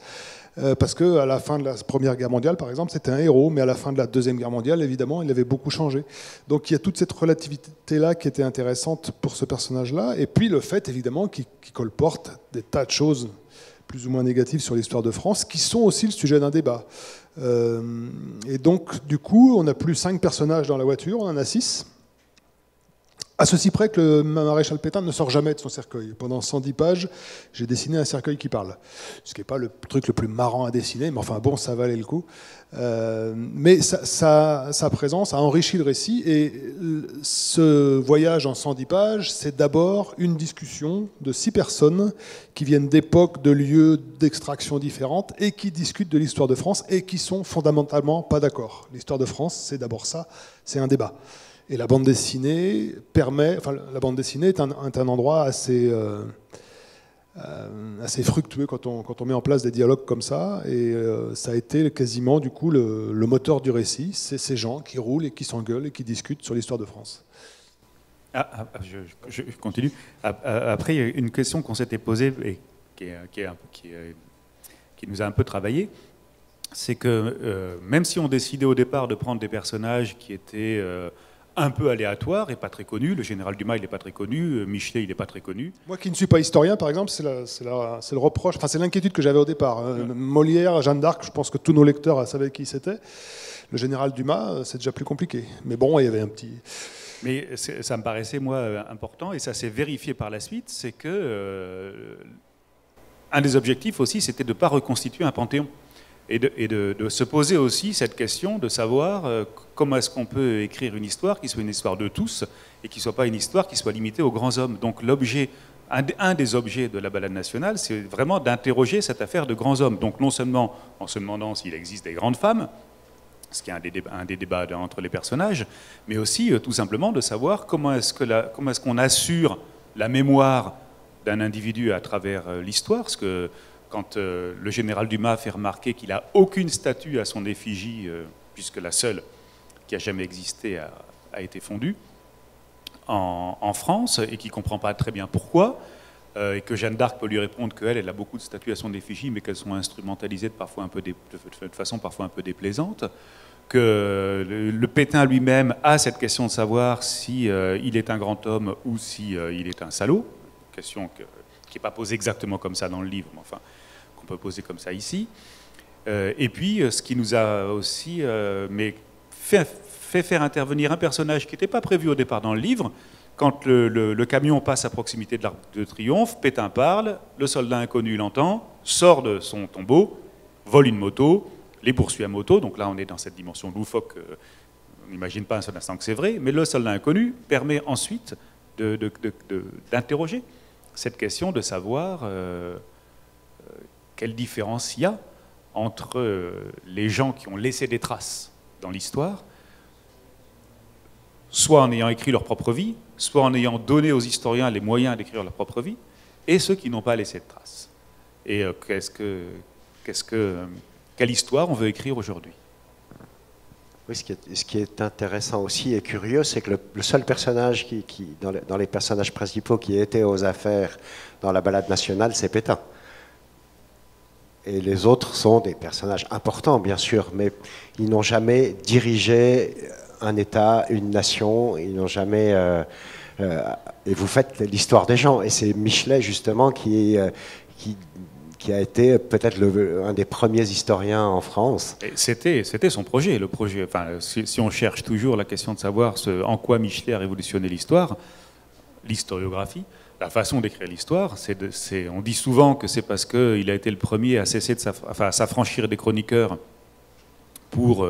Parce qu'à la fin de la Première Guerre mondiale, par exemple, c'était un héros, mais à la fin de la Deuxième Guerre mondiale, évidemment, il avait beaucoup changé. Donc il y a toute cette relativité-là qui était intéressante pour ce personnage-là, et puis le fait, évidemment, qu'il colporte des tas de choses plus ou moins négatives sur l'histoire de France, qui sont aussi le sujet d'un débat. Et donc, du coup, on n'a plus 5 personnages dans la voiture, on en a 6. À ceci près que le maréchal Pétain ne sort jamais de son cercueil. Pendant 110 pages, j'ai dessiné un cercueil qui parle. Ce qui n'est pas le truc le plus marrant à dessiner, mais enfin bon, ça valait le coup. Mais sa présence a enrichi le récit, et ce voyage en 110 pages, c'est d'abord une discussion de 6 personnes qui viennent d'époques, de lieux, d'extractions différentes, et qui discutent de l'histoire de France, et qui sont fondamentalement pas d'accord. L'histoire de France, c'est d'abord ça, c'est un débat. Et la bande dessinée la bande dessinée est un endroit assez fructueux quand on met en place des dialogues comme ça. Et ça a été quasiment du coup le moteur du récit. C'est ces gens qui roulent et qui s'engueulent et qui discutent sur l'histoire de France. Je continue. Après, il y a une question qu'on s'était posée et qui nous a un peu travaillé. C'est que même si on décidait au départ de prendre des personnages qui étaient un peu aléatoire et pas très connu. Le général Dumas, il n'est pas très connu. Michelet, il n'est pas très connu. Moi qui ne suis pas historien, par exemple, c'est le reproche, enfin c'est l'inquiétude que j'avais au départ. Molière, Jeanne d'Arc, je pense que tous nos lecteurs savaient qui c'était. Le général Dumas, c'est déjà plus compliqué. Mais bon, il y avait un petit... Mais ça me paraissait, moi, important, et ça s'est vérifié par la suite, c'est que un des objectifs aussi, c'était de ne pas reconstituer un panthéon. Et de se poser aussi cette question de savoir comment est-ce qu'on peut écrire une histoire qui soit une histoire de tous et qui ne soit pas une histoire qui soit limitée aux grands hommes. Donc un des objets de la balade nationale, c'est vraiment d'interroger cette affaire de grands hommes. Donc non seulement en se demandant s'il existe des grandes femmes, ce qui est un des débats entre les personnages, mais aussi tout simplement de savoir comment est-ce qu'on assure la mémoire d'un individu à travers l'histoire. Parce que quand le général Dumas fait remarquer qu'il n'a aucune statue à son effigie, puisque la seule qui a jamais existé a été fondue en France, et qu'il ne comprend pas très bien pourquoi, et que Jeanne d'Arc peut lui répondre qu'elle a beaucoup de statues à son effigie, mais qu'elles sont instrumentalisées de façon parfois un peu déplaisante, que le Pétain lui-même a cette question de savoir si il est un grand homme ou si il est un salaud, question qui n'est pas posée exactement comme ça dans le livre, mais enfin, qu'on peut poser comme ça ici. Et puis, ce qui nous a aussi fait faire intervenir un personnage qui n'était pas prévu au départ dans le livre. Quand le camion passe à proximité de l'Arc de Triomphe, Pétain parle, le soldat inconnu l'entend, sort de son tombeau, vole une moto, les poursuit à moto. Donc là, on est dans cette dimension loufoque. On n'imagine pas un seul instant que c'est vrai, mais le soldat inconnu permet ensuite d'interroger cette question de savoir quelle différence il y a entre les gens qui ont laissé des traces dans l'histoire, soit en ayant écrit leur propre vie, soit en ayant donné aux historiens les moyens d'écrire leur propre vie, et ceux qui n'ont pas laissé de traces. Et quelle histoire on veut écrire aujourd'hui? Oui, ce qui est intéressant aussi et curieux, c'est que le seul personnage dans les personnages principaux qui était aux affaires dans la balade nationale, c'est Pétain. Et les autres sont des personnages importants, bien sûr, mais ils n'ont jamais dirigé un État, une nation, ils n'ont jamais... et vous faites l'histoire des gens. Et c'est Michelet, justement, qui a été peut-être un des premiers historiens en France. C'était son projet. Enfin, si on cherche toujours la question de savoir en quoi Michelet a révolutionné l'histoire, l'historiographie, la façon d'écrire l'histoire, on dit souvent que c'est parce qu'il a été le premier à cesser à s'affranchir des chroniqueurs pour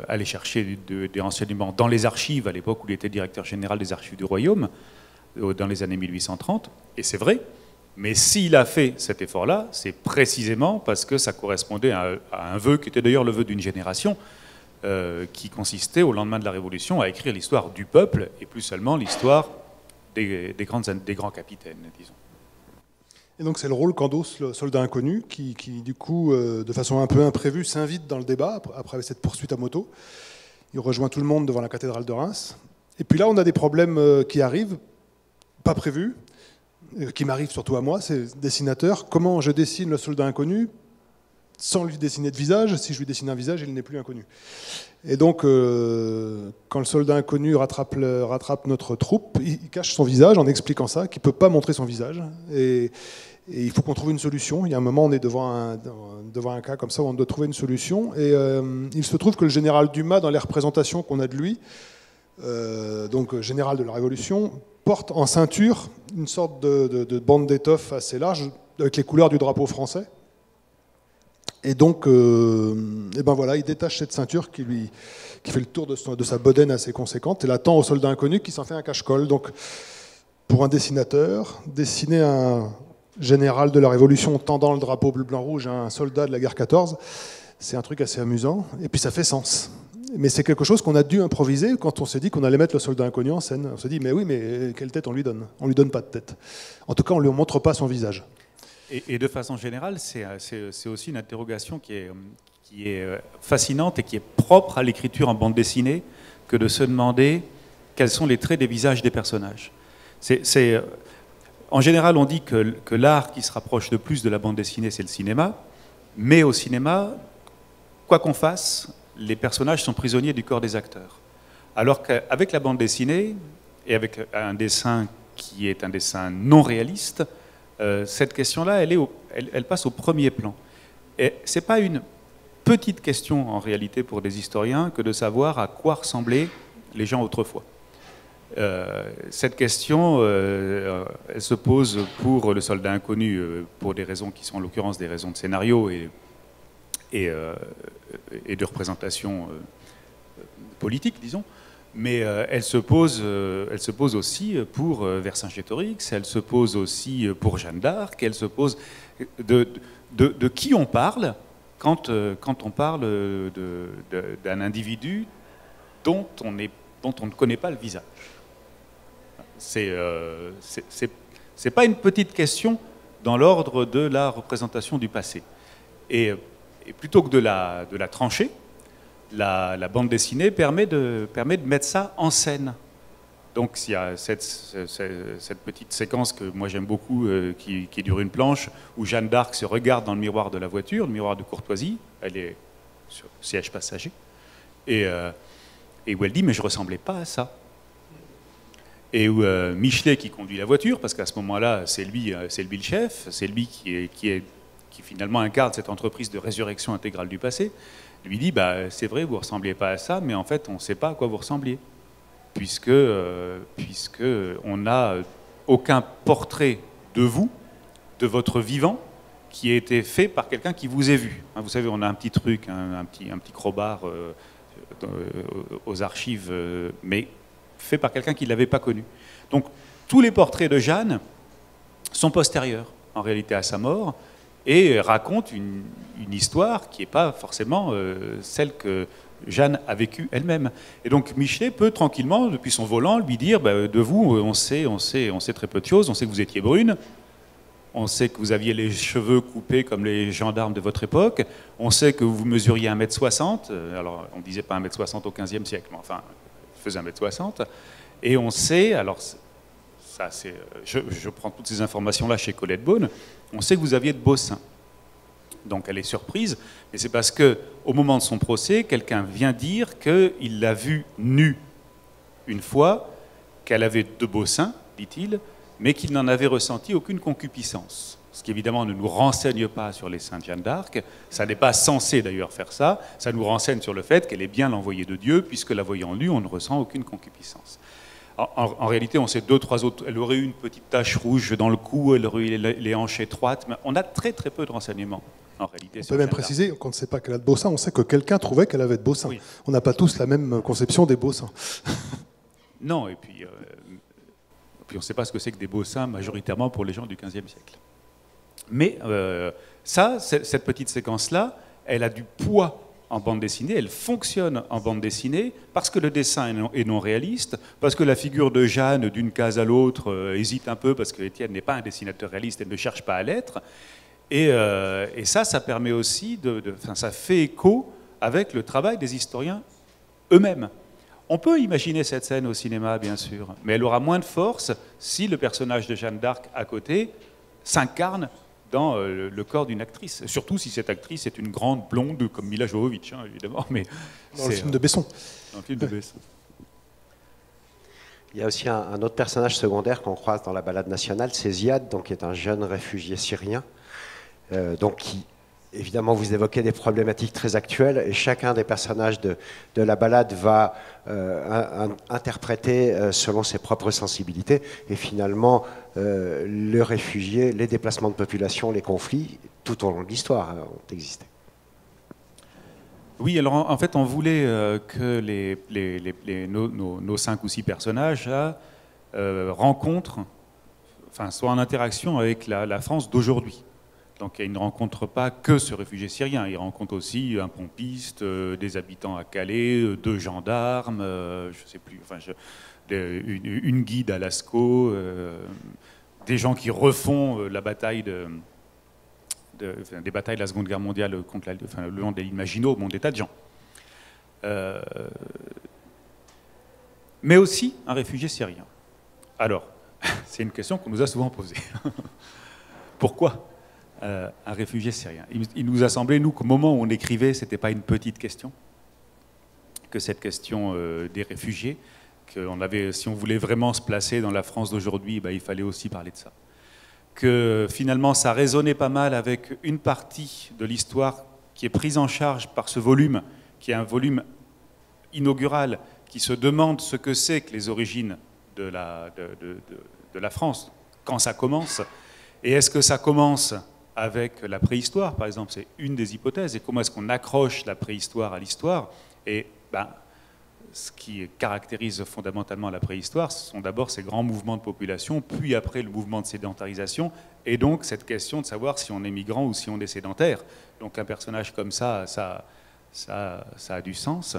aller chercher des renseignements dans les archives, à l'époque où il était directeur général des archives du Royaume, dans les années 1830, et c'est vrai. Mais s'il a fait cet effort-là, c'est précisément parce que ça correspondait à un vœu qui était d'ailleurs le vœu d'une génération, qui consistait au lendemain de la Révolution à écrire l'histoire du peuple et plus seulement l'histoire des grands capitaines, disons. Et donc c'est le rôle qu'endosse le soldat inconnu qui du coup, de façon un peu imprévue, s'invite dans le débat après cette poursuite à moto. Il rejoint tout le monde devant la cathédrale de Reims. Et puis là, on a des problèmes qui arrivent, pas prévus, qui m'arrivent surtout à moi, c'est dessinateur. Comment je dessine le soldat inconnu sans lui dessiner de visage? Si je lui dessine un visage, il n'est plus inconnu. Et donc, quand le soldat inconnu rattrape notre troupe, il cache son visage en expliquant ça, qu'il ne peut pas montrer son visage. Et il faut qu'on trouve une solution. Il y a un moment, on est devant un cas comme ça où on doit trouver une solution. Et il se trouve que le général Dumas, dans les représentations qu'on a de lui, donc général de la Révolution, porte en ceinture une sorte de bande d'étoffe assez large avec les couleurs du drapeau français. Et donc, et ben voilà, il détache cette ceinture qui fait le tour de sa bedaine assez conséquente et la tend au soldat inconnu qui s'en fait un cache-colle. Donc, pour un dessinateur, dessiner un général de la Révolution tendant le drapeau bleu-blanc-rouge à un soldat de la guerre 14, c'est un truc assez amusant. Et puis ça fait sens. Mais c'est quelque chose qu'on a dû improviser quand on s'est dit qu'on allait mettre le soldat inconnu en scène. On s'est dit, mais oui, mais quelle tête on lui donne? On lui donne pas de tête. En tout cas, on ne lui montre pas son visage. Et de façon générale, c'est aussi une interrogation qui est fascinante et qui est propre à l'écriture en bande dessinée que de se demander quels sont les traits des visages des personnages. En général, on dit que l'art qui se rapproche le plus de la bande dessinée, c'est le cinéma. Mais au cinéma, quoi qu'on fasse, les personnages sont prisonniers du corps des acteurs. Alors qu'avec la bande dessinée, et avec un dessin qui est un dessin non réaliste, cette question-là, elle passe au premier plan. Et ce n'est pas une petite question, en réalité, pour des historiens, que de savoir à quoi ressemblaient les gens autrefois. Cette question, elle se pose pour le soldat inconnu, pour des raisons qui sont en l'occurrence des raisons de scénario et de représentation politique, disons. Mais elle se pose aussi pour Vercingétorix, elle se pose aussi pour Jeanne d'Arc, elle se pose de qui on parle quand on parle d'un individu dont on ne connaît pas le visage. C'est pas une petite question dans l'ordre de la représentation du passé. Et plutôt que de la trancher, la bande dessinée permet de mettre ça en scène. Donc il y a cette petite séquence que moi j'aime beaucoup, qui dure une planche, où Jeanne d'Arc se regarde dans le miroir de la voiture, le miroir de courtoisie, elle est sur le siège passager, et où elle dit « mais je ne ressemblais pas à ça ». Et où Michelet, qui conduit la voiture, parce qu'à ce moment-là c'est lui le chef, c'est lui qui finalement incarne cette entreprise de résurrection intégrale du passé, lui dit bah, c'est vrai, vous ne ressembliez pas à ça, mais en fait, on ne sait pas à quoi vous ressembliez, puisque on n'a aucun portrait de vous, de votre vivant, qui a été fait par quelqu'un qui vous ait vu. Vous savez, on a un petit truc, un petit crowbar aux archives, mais fait par quelqu'un qui ne l'avait pas connu. Donc, tous les portraits de Jeanne sont postérieurs, en réalité, à sa mort, et raconte une histoire qui n'est pas forcément celle que Jeanne a vécue elle-même. Et donc Michelet peut tranquillement, depuis son volant, lui dire bah, de vous, on sait très peu de choses, on sait que vous étiez brune, on sait que vous aviez les cheveux coupés comme les gendarmes de votre époque, on sait que vous mesuriez 1m60, alors on ne disait pas 1m60 au XVe siècle, mais enfin, il faisait 1m60, et on sait, alors ça, je prends toutes ces informations-là chez Colette Beaune, on sait que vous aviez de beaux seins. Donc elle est surprise, et c'est parce qu'au moment de son procès, quelqu'un vient dire qu'il l'a vue nue une fois, qu'elle avait de beaux seins, dit-il, mais qu'il n'en avait ressenti aucune concupiscence. Ce qui évidemment ne nous renseigne pas sur les seins de Jeanne d'Arc, ça n'est pas censé d'ailleurs faire ça, ça nous renseigne sur le fait qu'elle est bien l'envoyée de Dieu, puisque la voyant nue, on ne ressent aucune concupiscence. En réalité, on sait 2-3 autres. Elle aurait eu une petite tache rouge dans le cou, elle aurait eu les hanches étroites, mais on a très très peu de renseignements. En réalité, on peut même préciser qu'on ne sait pas qu'elle a de beaux seins, on sait que quelqu'un trouvait qu'elle avait de beaux seins. Oui. On n'a pas tous la même conception des beaux seins. Non, et puis on ne sait pas ce que c'est que des beaux seins majoritairement pour les gens du XVe siècle. Mais cette petite séquence-là, elle a du poids en bande dessinée, elle fonctionne en bande dessinée parce que le dessin est non réaliste, parce que la figure de Jeanne, d'une case à l'autre, hésite un peu parce que Étienne n'est pas un dessinateur réaliste, elle ne cherche pas à l'être. Et ça permet aussi, ça fait écho avec le travail des historiens eux-mêmes. On peut imaginer cette scène au cinéma, bien sûr, mais elle aura moins de force si le personnage de Jeanne d'Arc à côté s'incarne dans le corps d'une actrice. Surtout si cette actrice est une grande blonde comme Mila Jovovich, hein, évidemment. Mais dans le film de Besson. Dans le film de Besson. Il y a aussi un autre personnage secondaire qu'on croise dans la balade nationale, c'est Ziad, donc, qui est un jeune réfugié syrien, donc qui évidemment, vous évoquez des problématiques très actuelles et chacun des personnages de la balade va interpréter selon ses propres sensibilités. Et finalement, le réfugié, les déplacements de population, les conflits, tout au long de l'histoire ont existé. Oui, alors en fait, on voulait que nos 5 ou 6 personnages là, rencontrent, enfin, soient en interaction avec la France d'aujourd'hui. Donc ils ne rencontrent pas que ce réfugié syrien, ils rencontrent aussi un pompiste, des habitants à Calais, 2 gendarmes, je ne sais plus, enfin, une guide à Lascaux, des gens qui refont la bataille des batailles de la Seconde Guerre mondiale contre le long des lignes Maginot, bon, des tas de gens. Mais aussi un réfugié syrien. Alors, c'est une question qu'on nous a souvent posée. Pourquoi un réfugié syrien? Il nous a semblé, nous, qu'au moment où on écrivait, ce n'était pas une petite question, que cette question des réfugiés, qu'on avait, si on voulait vraiment se placer dans la France d'aujourd'hui, ben, il fallait aussi parler de ça. Que finalement, ça résonnait pas mal avec une partie de l'histoire qui est prise en charge par ce volume, qui est un volume inaugural, qui se demande ce que c'est que les origines de la France, quand ça commence, et est-ce que ça commence avec la préhistoire, par exemple, c'est une des hypothèses, et comment est-ce qu'on accroche la préhistoire à l'histoire, et ben, ce qui caractérise fondamentalement la préhistoire, ce sont d'abord ces grands mouvements de population, puis après le mouvement de sédentarisation, et donc cette question de savoir si on est migrant ou si on est sédentaire. Donc un personnage comme ça, ça a du sens.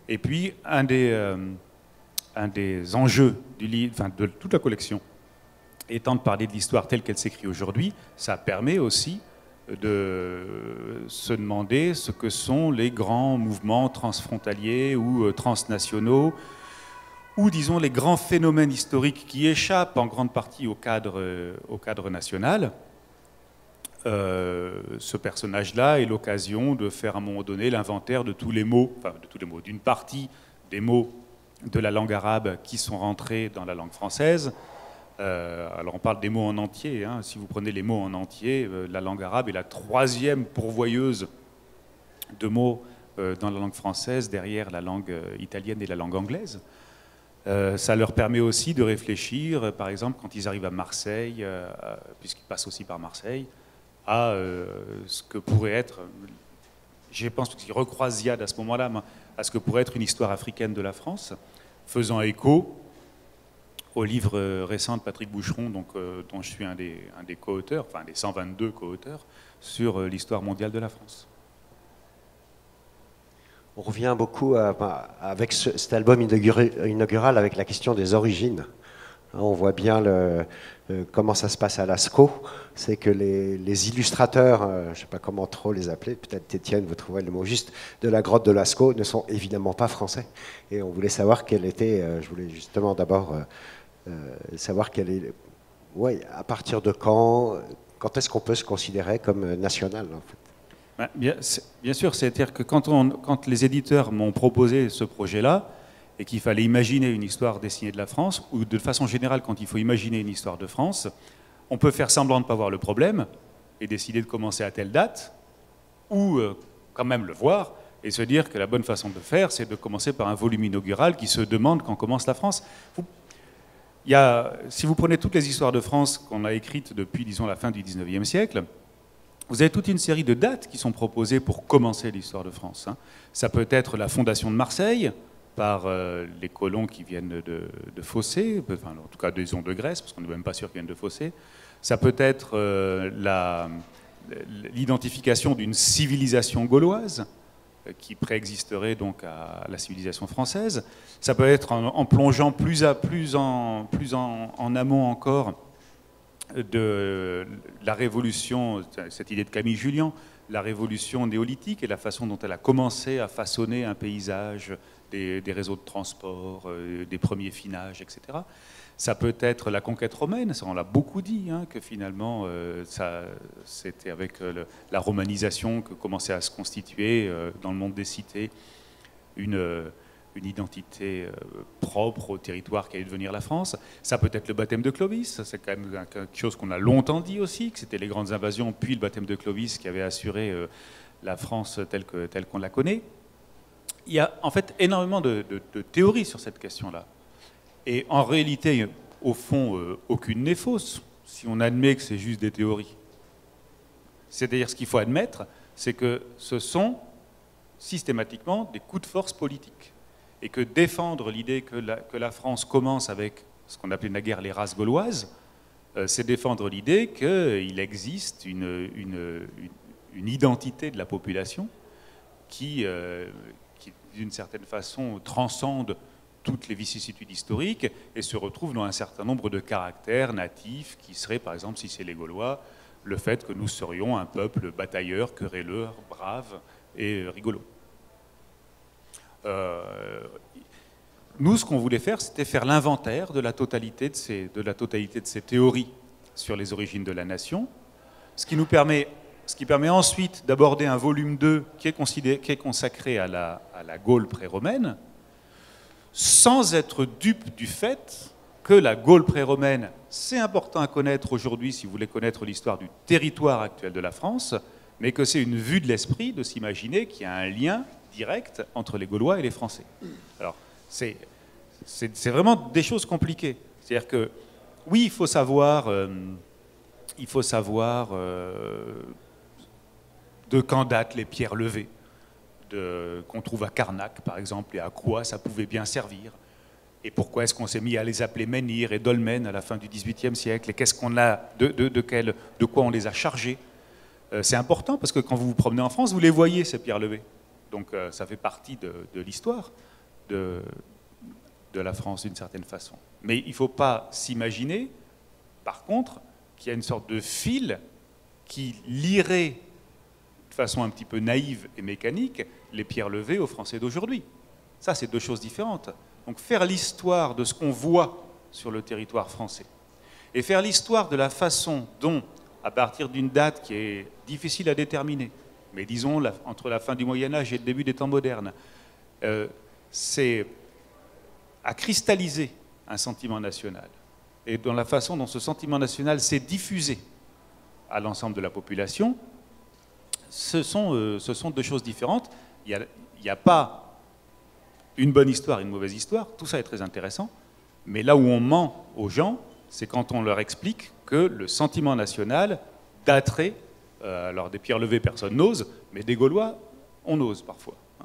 Et puis un des enjeux du livre, enfin, de toute la collection, étant de parler de l'histoire telle qu'elle s'écrit aujourd'hui, ça permet aussi de se demander ce que sont les grands mouvements transfrontaliers ou transnationaux, ou disons les grands phénomènes historiques qui échappent en grande partie au cadre national. Ce personnage-là est l'occasion de faire à un moment donné l'inventaire de tous les mots, enfin de tous les mots, d'une partie des mots de la langue arabe qui sont rentrés dans la langue française. Alors on parle des mots en entier, hein. Si vous prenez les mots en entier, la langue arabe est la 3e pourvoyeuse de mots dans la langue française, derrière la langue italienne et la langue anglaise. Ça leur permet aussi de réfléchir, par exemple, quand ils arrivent à Marseille, puisqu'ils passent aussi par Marseille, à ce que pourrait être, je pense qu'ils recroisent Ziad à ce moment-là, à ce que pourrait être une histoire africaine de la France, faisant écho au livre récent de Patrick Boucheron, donc, dont je suis un des co-auteurs, enfin des 122 co-auteurs, sur l'histoire mondiale de la France. On revient beaucoup avec cet album inaugural avec la question des origines. On voit bien comment ça se passe à Lascaux. C'est que les illustrateurs, je ne sais pas comment trop les appeler, peut-être Étienne, vous trouverez le mot juste, de la grotte de Lascaux ne sont évidemment pas français. Et on voulait savoir quelle était, je voulais justement d'abord savoir quelle est, ouais, à partir de quand est-ce qu'on peut se considérer comme national en fait. Bien sûr, c'est-à-dire que quand les éditeurs m'ont proposé ce projet-là, et qu'il fallait imaginer une histoire dessinée de la France, ou de façon générale, quand il faut imaginer une histoire de France, on peut faire semblant de ne pas voir le problème, et décider de commencer à telle date, ou quand même le voir, et se dire que la bonne façon de faire, c'est de commencer par un volume inaugural qui se demande quand commence la France. Si vous prenez toutes les histoires de France qu'on a écrites depuis, disons, la fin du 19e siècle, vous avez toute une série de dates qui sont proposées pour commencer l'histoire de France. Ça peut être la fondation de Marseille, par les colons qui viennent de Phocée, enfin, en tout cas disons de Grèce, parce qu'on n'est même pas sûr qu'ils viennent de Phocée. Ça peut être l'identification d'une civilisation gauloise qui préexisterait donc à la civilisation française. Ça peut être en plongeant plus en amont encore de la révolution, cette idée de Camille Jullian, la révolution néolithique et la façon dont elle a commencé à façonner un paysage, des réseaux de transport, des premiers finages, etc. Ça peut être la conquête romaine, ça on l'a beaucoup dit, hein, que finalement c'était avec la romanisation que commençait à se constituer dans le monde des cités une une identité propre au territoire qui allait devenir la France. Ça peut être le baptême de Clovis, c'est quand même quelque chose qu'on a longtemps dit aussi, que c'était les grandes invasions puis le baptême de Clovis qui avait assuré la France telle qu'on la connaît. Il y a en fait énormément de théories sur cette question-là. Et en réalité, au fond, aucune n'est fausse, si on admet que c'est juste des théories. C'est-à-dire ce qu'il faut admettre, c'est que ce sont systématiquement des coups de force politiques. Et que défendre l'idée que la France commence avec ce qu'on appelait naguère les races gauloises, c'est défendre l'idée qu'il existe une identité de la population qui d'une certaine façon, transcende toutes les vicissitudes historiques et se retrouve dans un certain nombre de caractères natifs qui seraient, par exemple, si c'est les Gaulois, le fait que nous serions un peuple batailleur, querelleur, brave et rigolo. Nous, ce qu'on voulait faire, c'était faire l'inventaire de la totalité de ces théories sur les origines de la nation, ce qui permet ensuite d'aborder un volume 2 qui est consacré à la Gaule pré-romaine, sans être dupe du fait que la Gaule pré-romaine, c'est important à connaître aujourd'hui si vous voulez connaître l'histoire du territoire actuel de la France, mais que c'est une vue de l'esprit de s'imaginer qu'il y a un lien direct entre les Gaulois et les Français. Alors, c'est vraiment des choses compliquées. C'est-à-dire que, oui, il faut savoir de quand datent les pierres levées qu'on trouve à Carnac, par exemple, et à quoi ça pouvait bien servir. Et pourquoi est-ce qu'on s'est mis à les appeler menhir et dolmen à la fin du XVIIIe siècle, et qu'est-ce qu'on a, de quoi on les a chargés. C'est important parce que quand vous vous promenez en France, vous les voyez, ces pierres levées. Donc ça fait partie de l'histoire de la France d'une certaine façon. Mais il ne faut pas s'imaginer, par contre, qu'il y a une sorte de fil qui lierait de façon un petit peu naïve et mécanique les pierres levées aux Français d'aujourd'hui. Ça, c'est deux choses différentes. Donc faire l'histoire de ce qu'on voit sur le territoire français et faire l'histoire de la façon dont, à partir d'une date qui est difficile à déterminer, mais disons entre la fin du Moyen-Âge et le début des temps modernes, c'est à cristalliser un sentiment national. Et dans la façon dont ce sentiment national s'est diffusé à l'ensemble de la population, ce sont deux choses différentes. Il n'y a pas une bonne histoire et une mauvaise histoire, tout ça est très intéressant, mais là où on ment aux gens, c'est quand on leur explique que le sentiment national daterait, alors des pierres levées, personne n'ose, mais des Gaulois, on ose parfois, hein,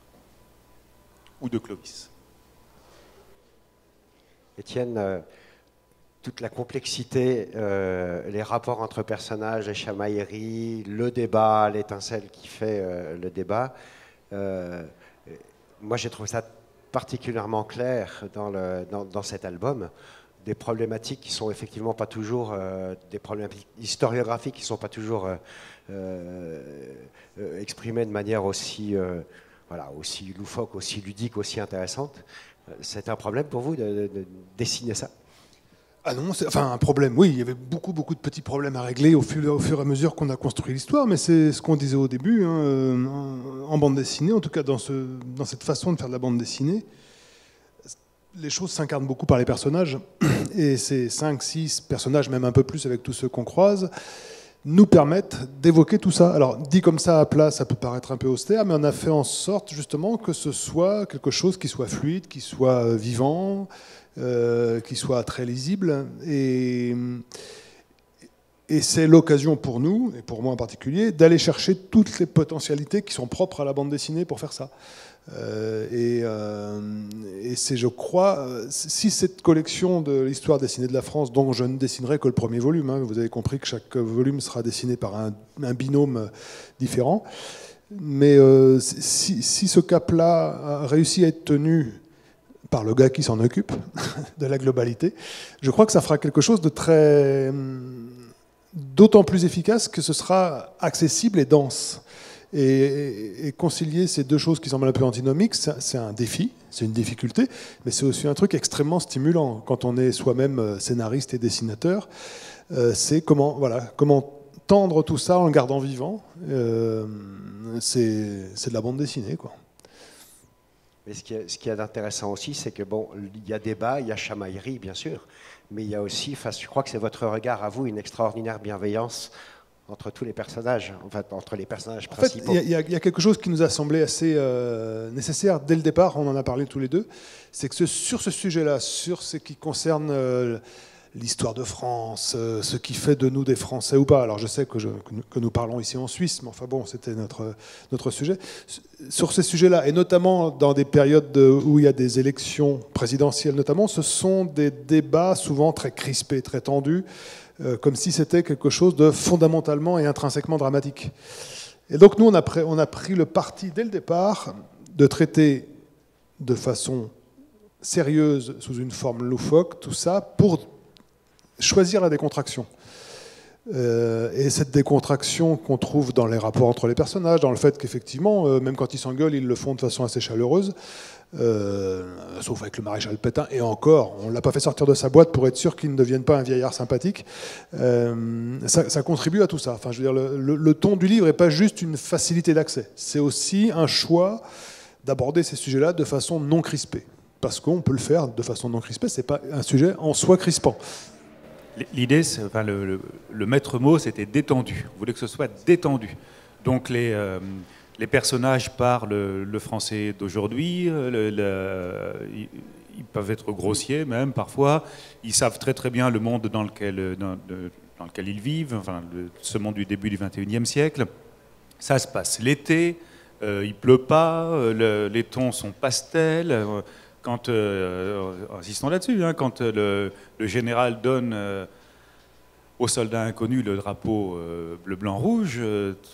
ou de Clovis. Étienne, toute la complexité, les rapports entre personnages, les chamailleries, le débat, l'étincelle qui fait le débat, moi j'ai trouvé ça particulièrement clair dans cet album, des problématiques qui sont effectivement pas toujours, des problématiques historiographiques qui ne sont pas toujours exprimées de manière aussi loufoque, aussi ludique, aussi intéressante. C'est un problème pour vous de dessiner ça ? Ah non, enfin un problème, oui, il y avait beaucoup de petits problèmes à régler au fur et à mesure qu'on a construit l'histoire, mais c'est ce qu'on disait au début, hein, en bande dessinée, en tout cas dans cette façon de faire de la bande dessinée, les choses s'incarnent beaucoup par les personnages, et ces 5-6 personnages, même un peu plus avec tous ceux qu'on croise, nous permettent d'évoquer tout ça. Alors, dit comme ça à plat, ça peut paraître un peu austère, mais on a fait en sorte justement que ce soit quelque chose qui soit fluide, qui soit vivant, qui soit très lisible. Et c'est l'occasion pour nous, et pour moi en particulier, d'aller chercher toutes les potentialités qui sont propres à la bande dessinée pour faire ça. Et c'est, je crois, si cette collection de l'histoire dessinée de la France, dont je ne dessinerai que le premier volume, hein, vous avez compris que chaque volume sera dessiné par un binôme différent, mais si ce cap-là a réussi à être tenu par le gars qui s'en occupe de la globalité, je crois que ça fera quelque chose de très... d'autant plus efficace que ce sera accessible et dense. Et concilier ces deux choses qui semblent un peu antinomiques, c'est un défi, c'est une difficulté, mais c'est aussi un truc extrêmement stimulant. Quand on est soi-même scénariste et dessinateur, c'est comment tendre tout ça en le gardant vivant. C'est de la bande dessinée, quoi. Mais ce qui est intéressant aussi, c'est que bon, il y a débat, il y a chamaillerie, bien sûr, mais il y a aussi, enfin, je crois que c'est votre regard à vous, une extraordinaire bienveillance entre tous les personnages, en fait, entre les personnages principaux. En fait, il y a quelque chose qui nous a semblé assez nécessaire dès le départ, on en a parlé tous les deux, c'est que sur ce sujet-là, sur ce qui concerne l'histoire de France, ce qui fait de nous des Français ou pas. Alors je sais que nous parlons ici en Suisse, mais enfin bon, c'était notre sujet. Sur ces sujets-là, et notamment dans des périodes où il y a des élections présidentielles notamment, ce sont des débats souvent très crispés, très tendus, comme si c'était quelque chose de fondamentalement et intrinsèquement dramatique. Et donc nous, on a pris le parti dès le départ de traiter de façon sérieuse, sous une forme loufoque, tout ça, pour choisir la décontraction. Et cette décontraction qu'on trouve dans les rapports entre les personnages, dans le fait qu'effectivement, même quand ils s'engueulent, ils le font de façon assez chaleureuse, sauf avec le maréchal Pétain, et encore, on ne l'a pas fait sortir de sa boîte pour être sûr qu'il ne devienne pas un vieillard sympathique. Ça contribue à tout ça. Enfin, je veux dire, le ton du livre n'est pas juste une facilité d'accès, c'est aussi un choix d'aborder ces sujets-là de façon non crispée. Parce qu'on peut le faire de façon non crispée, ce n'est pas un sujet en soi crispant. L'idée, enfin, le maître mot, c'était détendu. On voulait que ce soit détendu. Donc les personnages parlent le français d'aujourd'hui, ils peuvent être grossiers même parfois, ils savent très très bien le monde dans lequel ils vivent, enfin, ce monde du début du XXIe siècle. Ça se passe l'été, il pleut pas, les tons sont pastels. Quand, insistons là-dessus, hein, quand le général donne aux soldats inconnus le drapeau bleu-blanc-rouge,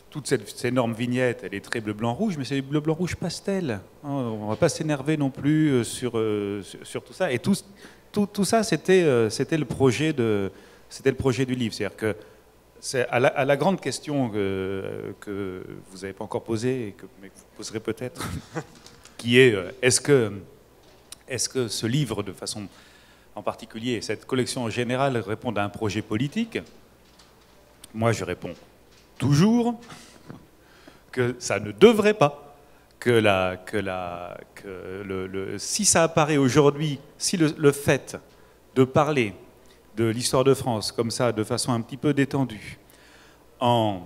toute cette énorme vignette, elle est très bleu-blanc-rouge, mais c'est bleu-blanc-rouge pastel. Hein, on ne va pas s'énerver non plus sur tout ça. Et tout ça, c'était le projet du livre. C'est-à-dire que c'est à la grande question que vous n'avez pas encore posée, mais que vous poserez peut-être, qui est est-ce que ce livre, de façon en particulier, cette collection en général, répond à un projet politique? Moi, je réponds toujours que ça ne devrait pas. Si ça apparaît aujourd'hui, si le fait de parler de l'histoire de France comme ça, de façon un petit peu détendue, en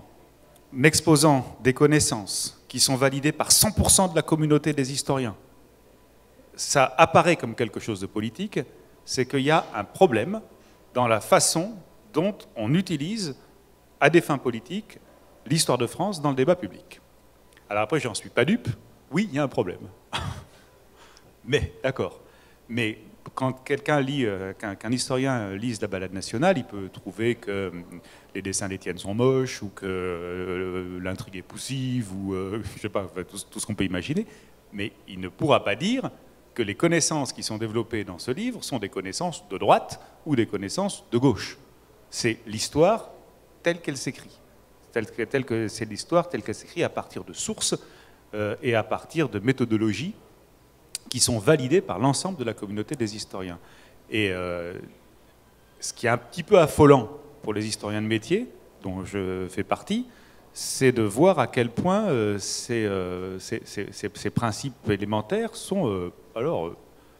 exposant des connaissances qui sont validées par 100% de la communauté des historiens, ça apparaît comme quelque chose de politique, c'est qu'il y a un problème dans la façon dont on utilise, à des fins politiques, l'histoire de France dans le débat public. Alors après, j'en suis pas dupe, oui, il y a un problème. Mais, d'accord. Mais quand quelqu'un lit, qu'un historien lise la Balade nationale, il peut trouver que les dessins d'Étienne sont moches, ou que l'intrigue est poussive, ou je sais pas, tout ce qu'on peut imaginer, mais il ne pourra pas dire que les connaissances qui sont développées dans ce livre sont des connaissances de droite ou des connaissances de gauche. C'est l'histoire telle qu'elle s'écrit. C'est l'histoire telle qu'elle s'écrit à partir de sources et à partir de méthodologies qui sont validées par l'ensemble de la communauté des historiens. Et ce qui est un petit peu affolant pour les historiens de métier, dont je fais partie, c'est de voir à quel point ces principes élémentaires sont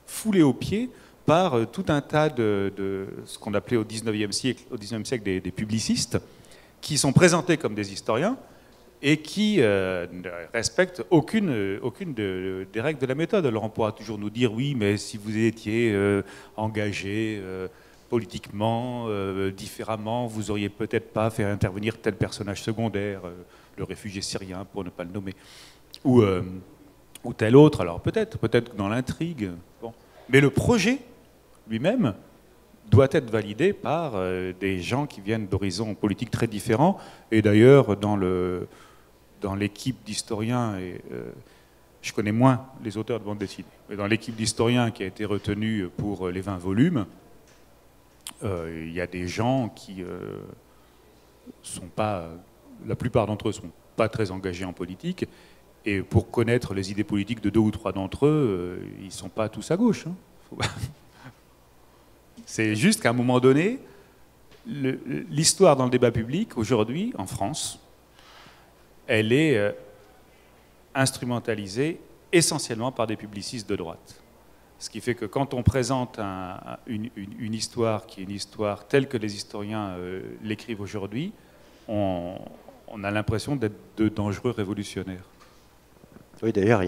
foulés aux pieds par tout un tas de ce qu'on appelait au XIXe siècle des publicistes, qui sont présentés comme des historiens et qui ne respectent aucune des règles de la méthode. Alors on pourra toujours nous dire, oui, mais si vous étiez engagé politiquement, différemment, vous auriez peut-être pas fait intervenir tel personnage secondaire, le réfugié syrien, pour ne pas le nommer, ou tel autre. Alors peut-être dans l'intrigue. Bon. Mais le projet lui-même doit être validé par des gens qui viennent d'horizons politiques très différents. Et d'ailleurs, dans l'équipe d'historiens, je connais moins les auteurs de bande dessinée, mais dans l'équipe d'historiens qui a été retenue pour les 20 volumes, il y a des gens qui sont pas, la plupart d'entre eux sont pas très engagés en politique, et pour connaître les idées politiques de 2 ou 3 d'entre eux, ils sont pas tous à gauche. Hein. C'est juste qu'à un moment donné, l'histoire dans le débat public aujourd'hui en France, elle est instrumentalisée essentiellement par des publicistes de droite. Ce qui fait que quand on présente une histoire qui est une histoire telle que les historiens l'écrivent aujourd'hui, on a l'impression d'être de dangereux révolutionnaires. Oui, d'ailleurs,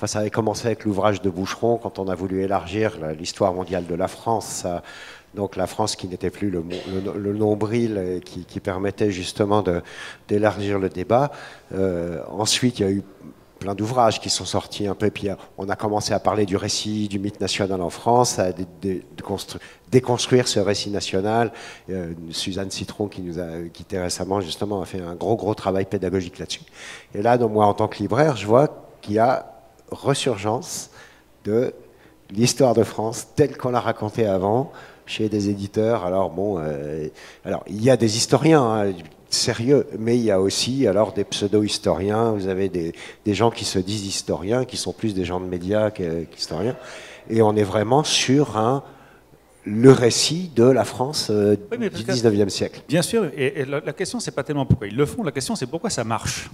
ça avait commencé avec l'ouvrage de Boucheron, quand on a voulu élargir l'histoire mondiale de la France. Donc la France qui n'était plus le nombril qui permettait justement d'élargir le débat. Ensuite, il y a eu plein d'ouvrages qui sont sortis un peu, puis on a commencé à parler du récit, du mythe national en France, à déconstruire ce récit national. Suzanne Citron, qui nous a quittés récemment, justement, a fait un gros travail pédagogique là-dessus. Et là, donc, moi, en tant que libraire, je vois qu'il y a resurgence de l'histoire de France telle qu'on l'a racontée avant, chez des éditeurs. Alors, bon, alors, il y a des historiens, hein, sérieux, mais il y a aussi alors des pseudo-historiens, vous avez des gens qui se disent historiens, qui sont plus des gens de médias qu'historiens, et on est vraiment sur le récit de la France du 19e siècle. Bien sûr, et la question, c'est pas tellement pourquoi ils le font, la question, c'est pourquoi ça marche.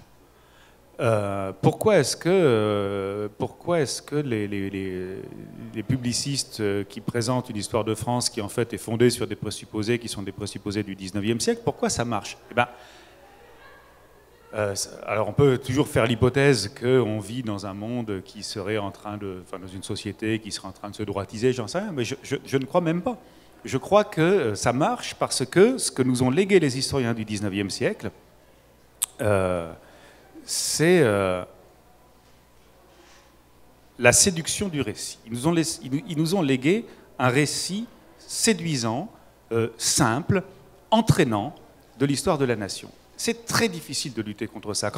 Pourquoi est-ce que les publicistes qui présentent une histoire de France qui en fait est fondée sur des présupposés qui sont des présupposés du 19e siècle, pourquoi ça marche? Eh ben, alors on peut toujours faire l'hypothèse qu'on vit dans un monde qui serait dans une société qui serait en train de se droitiser, j'en sais rien, mais je ne crois même pas. Je crois que ça marche parce que ce que nous ont légué les historiens du 19e siècle, c'est la séduction du récit. Ils nous ont légué un récit séduisant, simple, entraînant de l'histoire de la nation. C'est très difficile de lutter contre ça.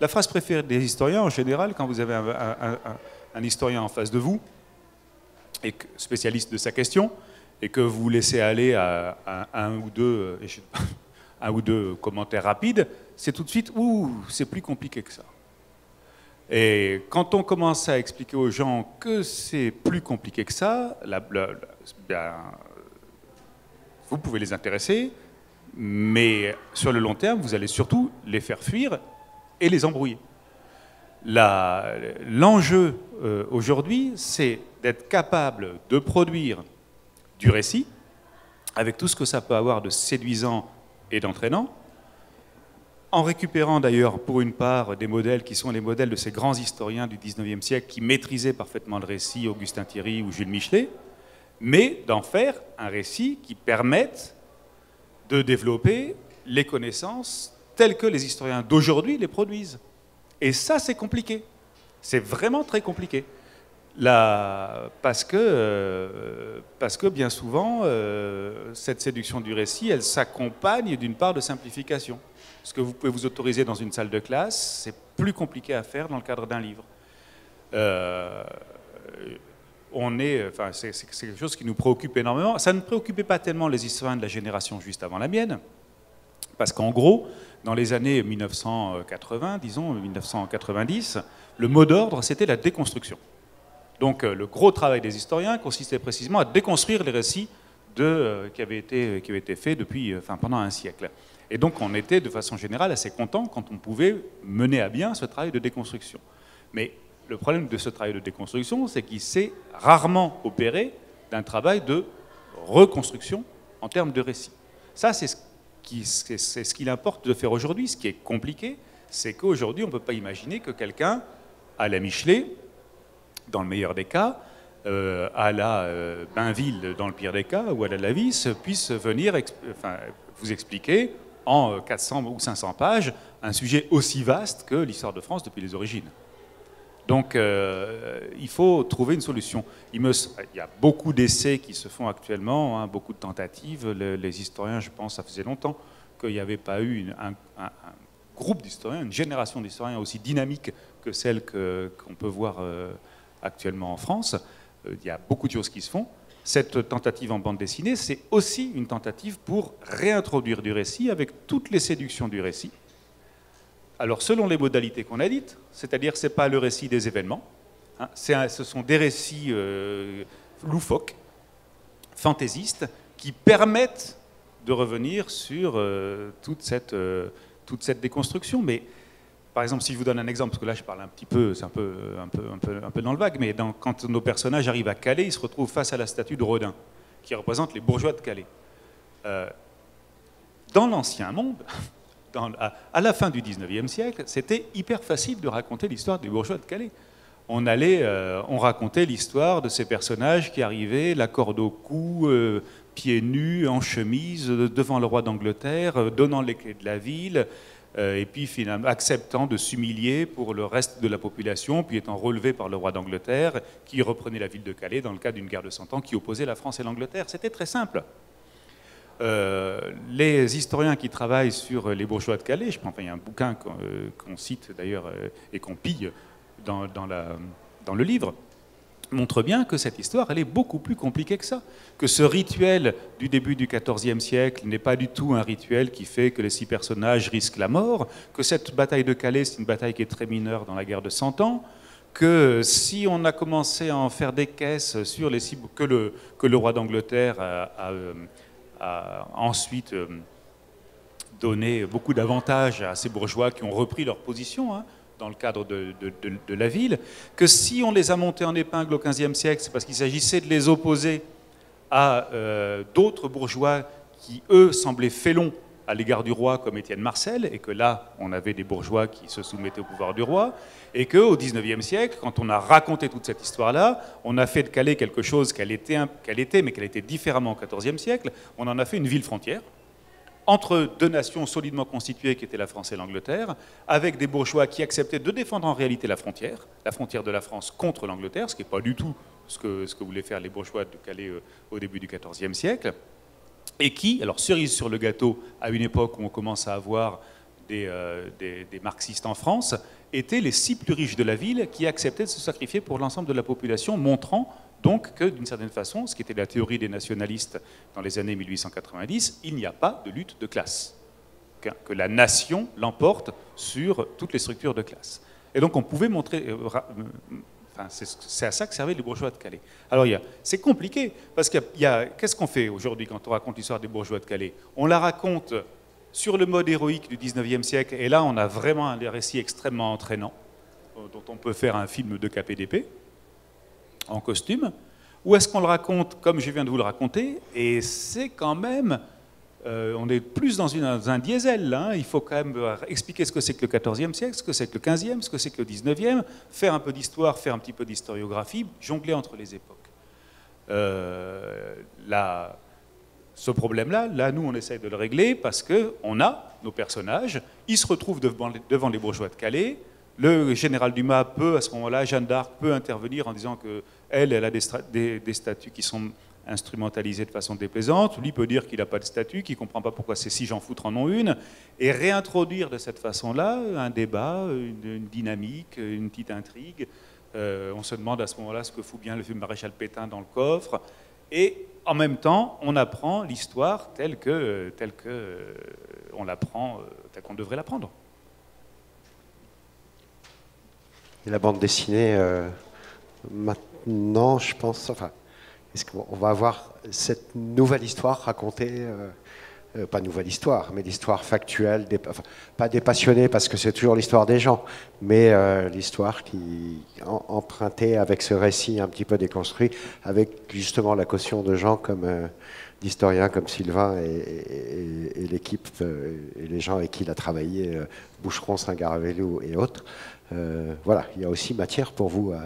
La phrase préférée des historiens, en général, quand vous avez un historien en face de vous, et spécialiste de sa question, et que vous laissez aller à un ou deux commentaires rapides, c'est tout de suite, c'est plus compliqué que ça. Et quand on commence à expliquer aux gens que c'est plus compliqué que ça, vous pouvez les intéresser, mais sur le long terme, vous allez surtout les faire fuir et les embrouiller. L'enjeu aujourd'hui, c'est d'être capable de produire du récit, avec tout ce que ça peut avoir de séduisant et d'entraînant, en récupérant d'ailleurs pour une part des modèles qui sont les modèles de ces grands historiens du 19e siècle qui maîtrisaient parfaitement le récit, Augustin Thierry ou Jules Michelet, mais d'en faire un récit qui permette de développer les connaissances telles que les historiens d'aujourd'hui les produisent. Et ça, c'est compliqué. C'est vraiment très compliqué. Parce que bien souvent, cette séduction du récit, elle s'accompagne d'une part de simplification. Ce que vous pouvez vous autoriser dans une salle de classe, c'est plus compliqué à faire dans le cadre d'un livre. C'est quelque chose qui nous préoccupe énormément. Ça ne préoccupait pas tellement les historiens de la génération juste avant la mienne, parce qu'en gros, dans les années 1980, disons 1990, le mot d'ordre, c'était la déconstruction. Donc le gros travail des historiens consistait précisément à déconstruire les récits qui avaient été faits pendant un siècle. Et donc on était de façon générale assez content quand on pouvait mener à bien ce travail de déconstruction. Mais le problème de ce travail de déconstruction, c'est qu'il s'est rarement opéré d'un travail de reconstruction en termes de récit. Ça, c'est ce qu'il importe de faire aujourd'hui. Ce qui est compliqué, c'est qu'aujourd'hui, on ne peut pas imaginer que quelqu'un, à la Michelet, dans le meilleur des cas, à la Bainville, dans le pire des cas, ou à la Lavis, puisse venir vous expliquer en 400 ou 500 pages un sujet aussi vaste que l'histoire de France depuis les origines. Donc il faut trouver une solution. Il y a beaucoup d'essais qui se font actuellement, hein, beaucoup de tentatives. Les historiens, je pense, ça faisait longtemps qu'il n'y avait pas eu un groupe d'historiens, une génération d'historiens aussi dynamique que celle qu'on peut voir actuellement en France. Il y a beaucoup de choses qui se font. Cette tentative en bande dessinée, c'est aussi une tentative pour réintroduire du récit avec toutes les séductions du récit. Alors, selon les modalités qu'on a dites, c'est-à-dire que ce n'est pas le récit des événements, hein, ce sont des récits loufoques, fantaisistes, qui permettent de revenir sur toute cette déconstruction. Mais par exemple, si je vous donne un exemple, parce que là je parle un petit peu, c'est un peu dans le vague, mais quand nos personnages arrivent à Calais, ils se retrouvent face à la statue de Rodin, qui représente les bourgeois de Calais. Dans l'ancien monde, à la fin du 19e siècle, c'était hyper facile de raconter l'histoire des bourgeois de Calais. On racontait l'histoire de ces personnages qui arrivaient, la corde au cou, pieds nus, en chemise, devant le roi d'Angleterre, donnant les clés de la ville, et puis finalement acceptant de s'humilier pour le reste de la population, puis étant relevés par le roi d'Angleterre, qui reprenait la ville de Calais dans le cadre d'une guerre de 100 ans qui opposait la France et l'Angleterre. C'était très simple. Les historiens qui travaillent sur les bourgeois de Calais, je pense qu'il y a un bouquin qu'on cite d'ailleurs et qu'on pille dans le livre, montre bien que cette histoire, elle est beaucoup plus compliquée que ça. Que ce rituel du début du XIVe siècle n'est pas du tout un rituel qui fait que les 6 personnages risquent la mort, que cette bataille de Calais, c'est une bataille qui est très mineure dans la guerre de 100 ans, que si on a commencé à en faire des caisses sur les 6... que le roi d'Angleterre a ensuite donné beaucoup d'avantages à ces bourgeois qui ont repris leur position, hein, dans le cadre de la ville, que si on les a montés en épingle au XVe siècle, c'est parce qu'il s'agissait de les opposer à d'autres bourgeois qui, eux, semblaient félons à l'égard du roi, comme Étienne Marcel, et que là, on avait des bourgeois qui se soumettaient au pouvoir du roi, et qu'au XIXe siècle, quand on a raconté toute cette histoire-là, on a fait de Calais quelque chose qu'elle était, mais qu'elle était différemment au XIVe siècle, on en a fait une ville frontière, entre 2 nations solidement constituées qui étaient la France et l'Angleterre, avec des bourgeois qui acceptaient de défendre en réalité la frontière de la France contre l'Angleterre, ce qui n'est pas du tout ce que voulaient faire les bourgeois de Calais au début du XIVe siècle, et qui, alors cerise sur le gâteau, à une époque où on commence à avoir des marxistes en France, étaient les 6 plus riches de la ville qui acceptaient de se sacrifier pour l'ensemble de la population, montrant donc que, d'une certaine façon, ce qui était la théorie des nationalistes dans les années 1890, il n'y a pas de lutte de classe, que la nation l'emporte sur toutes les structures de classe. Et donc on pouvait montrer... c'est à ça que servaient les bourgeois de Calais. Alors c'est compliqué, parce qu'est-ce qu'on fait aujourd'hui quand on raconte l'histoire des bourgeois de Calais? On la raconte sur le mode héroïque du 19e siècle, et là on a vraiment un récit extrêmement entraînant, dont on peut faire un film de KPDP, en costume, ou est-ce qu'on le raconte comme je viens de vous le raconter, et c'est quand même... on est plus dans un diesel, là, hein. Il faut quand même expliquer ce que c'est que le XIVe siècle, ce que c'est que le XVe, ce que c'est que le XIXe, faire un peu d'histoire, faire un petit peu d'historiographie, jongler entre les époques. Ce problème-là, nous, on essaye de le régler parce qu'on a nos personnages, ils se retrouvent devant les bourgeois de Calais, le général Dumas peut, à ce moment-là, Jeanne d'Arc peut intervenir en disant qu'elle a des statuts qui sont instrumentalisés de façon déplaisante, lui peut dire qu'il n'a pas de statut, qu'il ne comprend pas pourquoi ces 6 gens foutres en ont une, et réintroduire de cette façon-là un débat, une dynamique, une petite intrigue. On se demande à ce moment-là ce que fout bien le vieux maréchal Pétain dans le coffre, et en même temps, on apprend l'histoire telle qu'on l'apprend, telle qu'on devrait l'apprendre. Et la bande dessinée, maintenant, je pense... Enfin, est-ce qu'on va avoir cette nouvelle histoire racontée, pas nouvelle histoire, mais l'histoire factuelle, pas dépassionnée parce que c'est toujours l'histoire des gens, mais l'histoire qui empruntée avec ce récit un petit peu déconstruit, avec justement la caution de gens comme d'historiens comme Sylvain et l'équipe et les gens avec qui il a travaillé, Boucheron, Saint-Garavelou et autres. Voilà, il y a aussi matière pour vous à...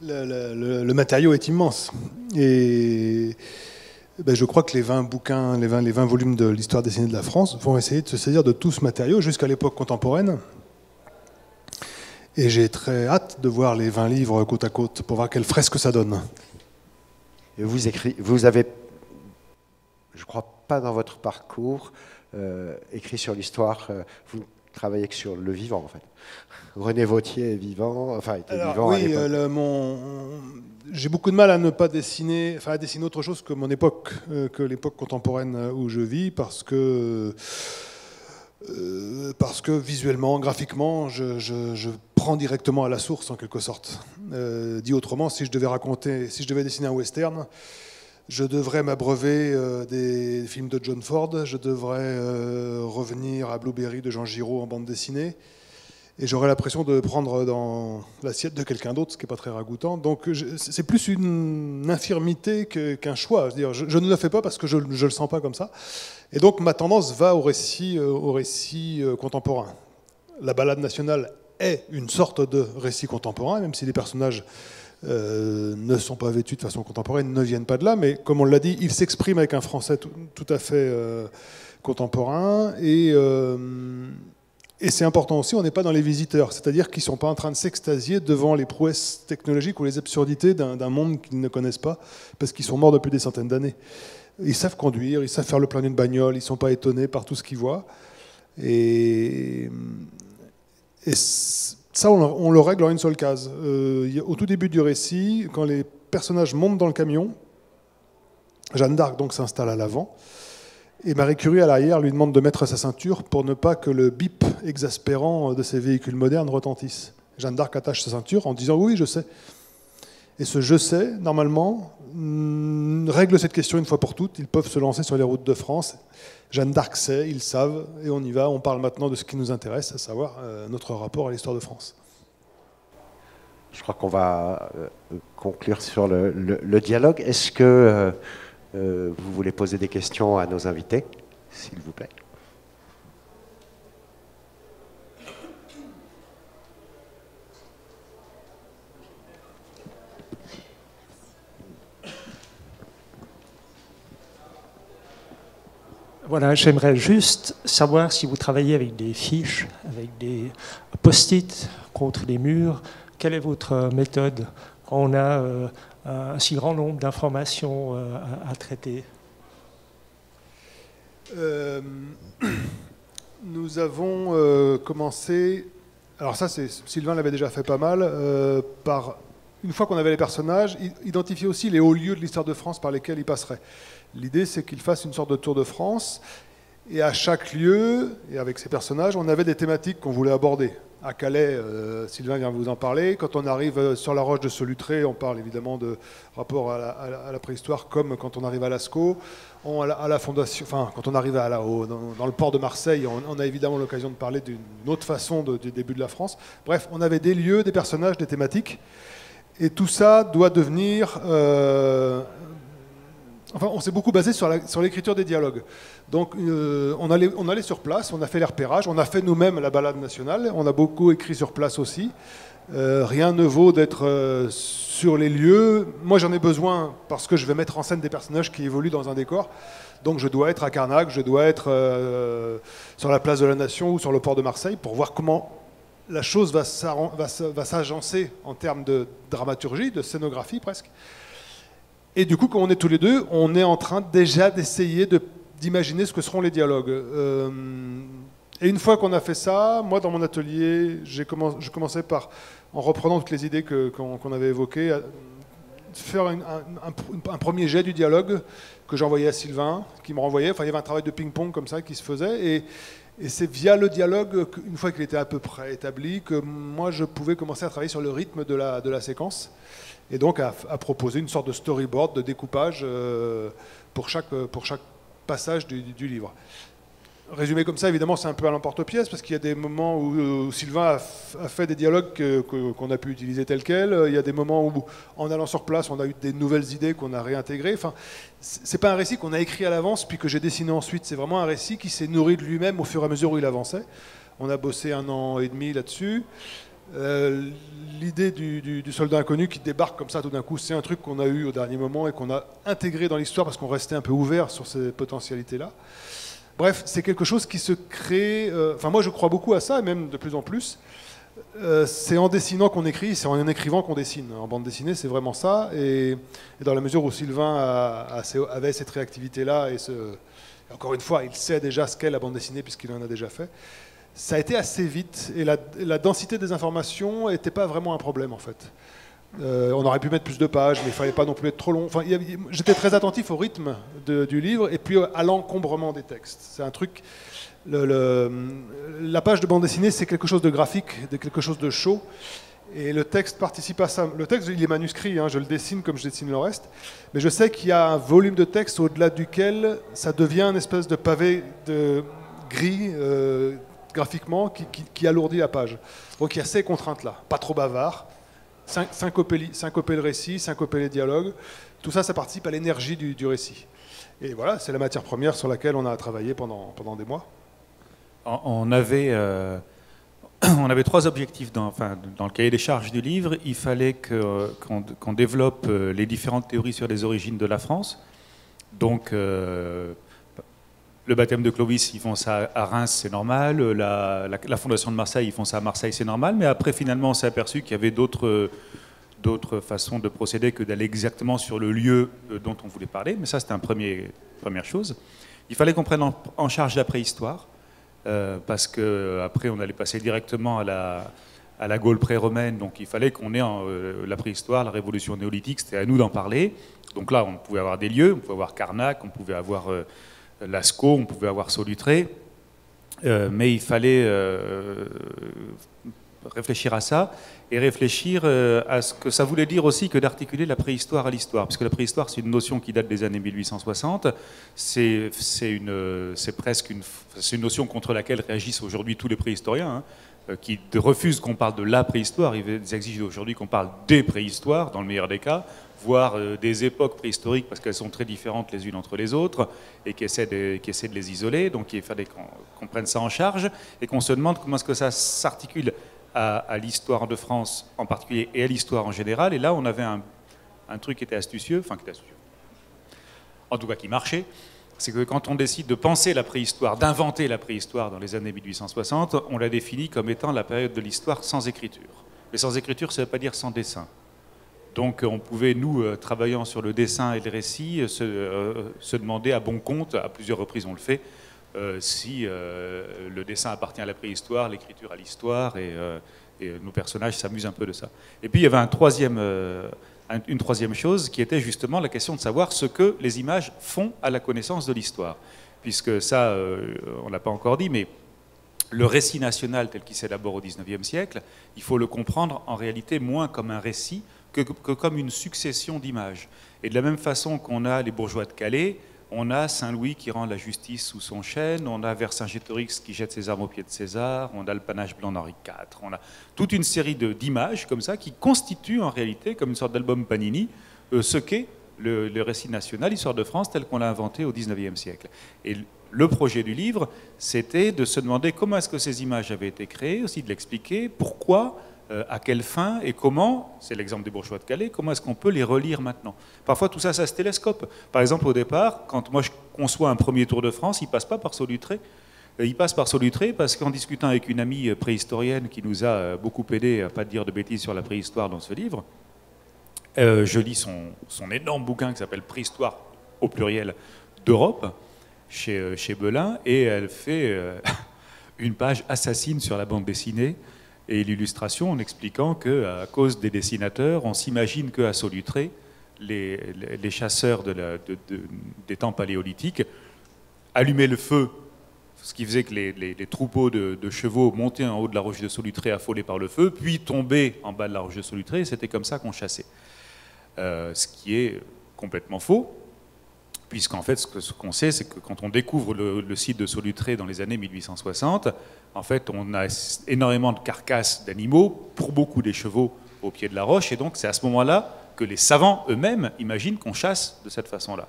Le matériau est immense. Et je crois que les 20 bouquins, les 20 volumes de l'histoire dessinée de la France vont essayer de se saisir de tout ce matériau jusqu'à l'époque contemporaine. Et j'ai très hâte de voir les 20 livres côte à côte pour voir quelle fresque ça donne. Et vous avez, je crois pas dans votre parcours, écrit sur l'histoire, vous travaillez que sur le vivant en fait. René Vauthier est vivant, enfin était vivant oui, à l'époque. J'ai beaucoup de mal à ne pas dessiner, à dessiner autre chose que mon époque, que l'époque contemporaine où je vis, parce que visuellement, graphiquement, je prends directement à la source en quelque sorte. Dit autrement, si je devais dessiner un western, Je devrais m'abreuver des films de John Ford, je devrais revenir à Blueberry de Jean Giraud en bande dessinée, et j'aurais l'impression de prendre dans l'assiette de quelqu'un d'autre, ce qui n'est pas très ragoûtant. Donc c'est plus une infirmité qu'un choix. Je ne le fais pas parce que je ne le sens pas comme ça. Et donc ma tendance va au récit contemporain. La balade nationale est une sorte de récit contemporain, même si les personnages ne sont pas vêtus de façon contemporaine, ne viennent pas de là, mais comme on l'a dit, il s'exprime avec un français tout à fait contemporain, et c'est important aussi, on n'est pas dans les visiteurs, c'est-à-dire qu'ils ne sont pas en train de s'extasier devant les prouesses technologiques ou les absurdités d'un monde qu'ils ne connaissent pas, parce qu'ils sont morts depuis des centaines d'années. Ils savent conduire, ils savent faire le plein d'une bagnole, ils ne sont pas étonnés par tout ce qu'ils voient, et ça, on le règle en une seule case. Au tout début du récit, quand les personnages montent dans le camion, Jeanne d'Arc donc s'installe à l'avant, et Marie Curie à l'arrière lui demande de mettre sa ceinture pour ne pas que le bip exaspérant de ces véhicules modernes retentisse. Jeanne d'Arc attache sa ceinture en disant « oui, je sais ». Et ce « je sais », normalement, règle cette question une fois pour toutes. Ils peuvent se lancer sur les routes de France. Jeanne d'Arc sait, ils savent, et on y va. On parle maintenant de ce qui nous intéresse, à savoir notre rapport à l'histoire de France. Je crois qu'on va conclure sur le dialogue. Est-ce que vous voulez poser des questions à nos invités, s'il vous plaît? Voilà, j'aimerais juste savoir si vous travaillez avec des fiches, avec des post-it contre les murs. Quelle est votre méthode quand on a un si grand nombre d'informations à traiter? Nous avons commencé, alors ça Sylvain l'avait déjà fait pas mal, par, une fois qu'on avait les personnages, identifier aussi les hauts lieux de l'histoire de France par lesquels ils passeraient. L'idée, c'est qu'ils fassent une sorte de tour de France, et à chaque lieu, et avec ces personnages, on avait des thématiques qu'on voulait aborder. À Calais, Sylvain vient vous en parler. Quand on arrive sur la roche de Solutré, on parle évidemment de rapport à la préhistoire, comme quand on arrive à Lascaux, à la fondation, enfin, quand on arrive dans le port de Marseille, on a évidemment l'occasion de parler d'une autre façon du début de la France. Bref, on avait des lieux, des personnages, des thématiques, et tout ça doit devenir... Enfin, on s'est beaucoup basé sur l'écriture des dialogues. Donc, on allait sur place, on a fait les repérages, on a fait nous-mêmes la balade nationale, on a beaucoup écrit sur place aussi. Rien ne vaut d'être sur les lieux. Moi, j'en ai besoin parce que je vais mettre en scène des personnages qui évoluent dans un décor. Donc, je dois être à Carnac, je dois être sur la place de la Nation ou sur le port de Marseille pour voir comment la chose va s'agencer en termes de dramaturgie, de scénographie presque. Et du coup, quand on est tous les deux, on est en train déjà d'essayer d'imaginer ce que seront les dialogues. Et une fois qu'on a fait ça, moi, dans mon atelier, je commençais par, en reprenant toutes les idées qu'on avait évoquées, faire un premier jet du dialogue que j'envoyais à Sylvain, qui me renvoyait. Enfin, il y avait un travail de ping-pong comme ça qui se faisait. Et c'est via le dialogue, une fois qu'il était à peu près établi, que moi, je pouvais commencer à travailler sur le rythme de la séquence. Et donc à proposer une sorte de storyboard, de découpage pour chaque passage du livre. Résumé comme ça, évidemment, c'est un peu à l'emporte-pièce, parce qu'il y a des moments où Sylvain a fait des dialogues qu'on a pu utiliser tels quels. Il y a des moments où, en allant sur place, on a eu des nouvelles idées qu'on a réintégrées. Enfin, c'est pas un récit qu'on a écrit à l'avance, puis que j'ai dessiné ensuite. C'est vraiment un récit qui s'est nourri de lui-même au fur et à mesure où il avançait. On a bossé 1 an et demi là-dessus. L'idée du soldat inconnu qui débarque comme ça tout d'un coup, c'est un truc qu'on a eu au dernier moment et qu'on a intégré dans l'histoire parce qu'on restait un peu ouvert sur ces potentialités-là. Bref, c'est quelque chose qui se crée... Enfin, moi, je crois beaucoup à ça, et même de plus en plus. C'est en dessinant qu'on écrit, c'est en écrivant qu'on dessine. En bande dessinée, c'est vraiment ça. Et dans la mesure où Sylvain avait cette réactivité-là, et encore une fois, il sait déjà ce qu'est la bande dessinée puisqu'il en a déjà fait, ça a été assez vite, et la densité des informations n'était pas vraiment un problème en fait. On aurait pu mettre plus de pages, mais il ne fallait pas non plus être trop long. Enfin, j'étais très attentif au rythme du livre et puis à l'encombrement des textes. C'est un truc... La page de bande dessinée, c'est quelque chose de graphique, de quelque chose de chaud. Et le texte participe à ça. Le texte, il est manuscrit, hein, je le dessine comme je dessine le reste. Mais je sais qu'il y a un volume de texte au-delà duquel ça devient une espèce de pavé de gris graphiquement qui alourdit la page. Donc il y a ces contraintes-là. Pas trop bavard, syncoper le récit, syncoper les dialogues. Tout ça, ça participe à l'énergie du récit. Et voilà, c'est la matière première sur laquelle on a travaillé pendant des mois. On avait 3 objectifs dans le cahier des charges du livre. Il fallait qu'on développe les différentes théories sur les origines de la France. Donc, le baptême de Clovis, ils font ça à Reims, c'est normal. La fondation de Marseille, ils font ça à Marseille, c'est normal. Mais après, finalement, on s'est aperçu qu'il y avait d'autres façons de procéder que d'aller exactement sur le lieu dont on voulait parler. Mais ça, c'était première chose. Il fallait qu'on prenne en charge la préhistoire. Parce qu'après on allait passer directement à la Gaule pré-romaine, donc il fallait qu'on ait la préhistoire, la révolution néolithique, c'était à nous d'en parler. Donc là on pouvait avoir des lieux, on pouvait avoir Carnac, on pouvait avoir Lascaux, on pouvait avoir Solutré, mais il fallait réfléchir à ça et réfléchir à ce que ça voulait dire aussi que d'articuler la préhistoire à l'histoire, parce que la préhistoire c'est une notion qui date des années 1860, c'est presque une notion contre laquelle réagissent aujourd'hui tous les préhistoriens, qui refusent qu'on parle de la préhistoire, ils exigent aujourd'hui qu'on parle des préhistoires, dans le meilleur des cas, voire des époques préhistoriques, parce qu'elles sont très différentes les unes entre les autres, et qui essaient de les isoler, donc il fallait qu'on prenne ça en charge, et qu'on se demande comment est-ce que ça s'articule à l'histoire de France en particulier et à l'histoire en général. Et là, on avait un truc qui était astucieux, en tout cas qui marchait, c'est que quand on décide de penser la préhistoire, d'inventer la préhistoire dans les années 1860, on la définit comme étant la période de l'histoire sans écriture. Mais sans écriture, ça ne veut pas dire sans dessin. Donc on pouvait, nous, travaillant sur le dessin et le récit, se demander à bon compte, à plusieurs reprises on le fait, si le dessin appartient à la préhistoire, l'écriture à l'histoire, et nos personnages s'amusent un peu de ça. Et puis il y avait une troisième chose qui était justement la question de savoir ce que les images font à la connaissance de l'histoire. Puisque ça, on ne l'a pas encore dit, mais le récit national tel qu'il s'élabore au XIXe siècle, il faut le comprendre en réalité moins comme un récit que comme une succession d'images. Et de la même façon qu'on a les bourgeois de Calais, on a Saint-Louis qui rend la justice sous son chêne, on a Vercingétorix qui jette ses armes aux pieds de César, on a le panache blanc d'Henri IV, on a toute une série d'images comme ça qui constituent en réalité, comme une sorte d'album Panini, ce qu'est le récit national, l'histoire de France tel qu'on l'a inventé au XIXe siècle. Et le projet du livre, c'était de se demander comment est-ce que ces images avaient été créées, aussi de l'expliquer, pourquoi, à quelle fin et comment, c'est l'exemple des bourgeois de Calais, comment est-ce qu'on peut les relire maintenant. Parfois tout ça, ça se télescope. Par exemple, au départ, quand moi je conçois un premier Tour de France, il ne passe pas par Solutré. Il passe par Solutré parce qu'en discutant avec une amie préhistorienne qui nous a beaucoup aidé à ne pas dire de bêtises sur la préhistoire dans ce livre, je lis son énorme bouquin qui s'appelle Préhistoire au pluriel d'Europe, chez Belin, et elle fait une page assassine sur la bande dessinée et l'illustration en expliquant qu'à cause des dessinateurs, on s'imagine qu'à Solutré, les chasseurs des temps paléolithiques allumaient le feu, ce qui faisait que les troupeaux de chevaux montaient en haut de la roche de Solutré affolés par le feu, puis tombaient en bas de la roche de Solutré, et c'était comme ça qu'on chassait. Ce qui est complètement faux, puisqu'en fait, ce qu'on sait, c'est que quand on découvre le site de Solutré dans les années 1860, en fait, on a énormément de carcasses d'animaux, pour beaucoup des chevaux, au pied de la roche, et donc c'est à ce moment-là que les savants eux-mêmes imaginent qu'on chasse de cette façon-là.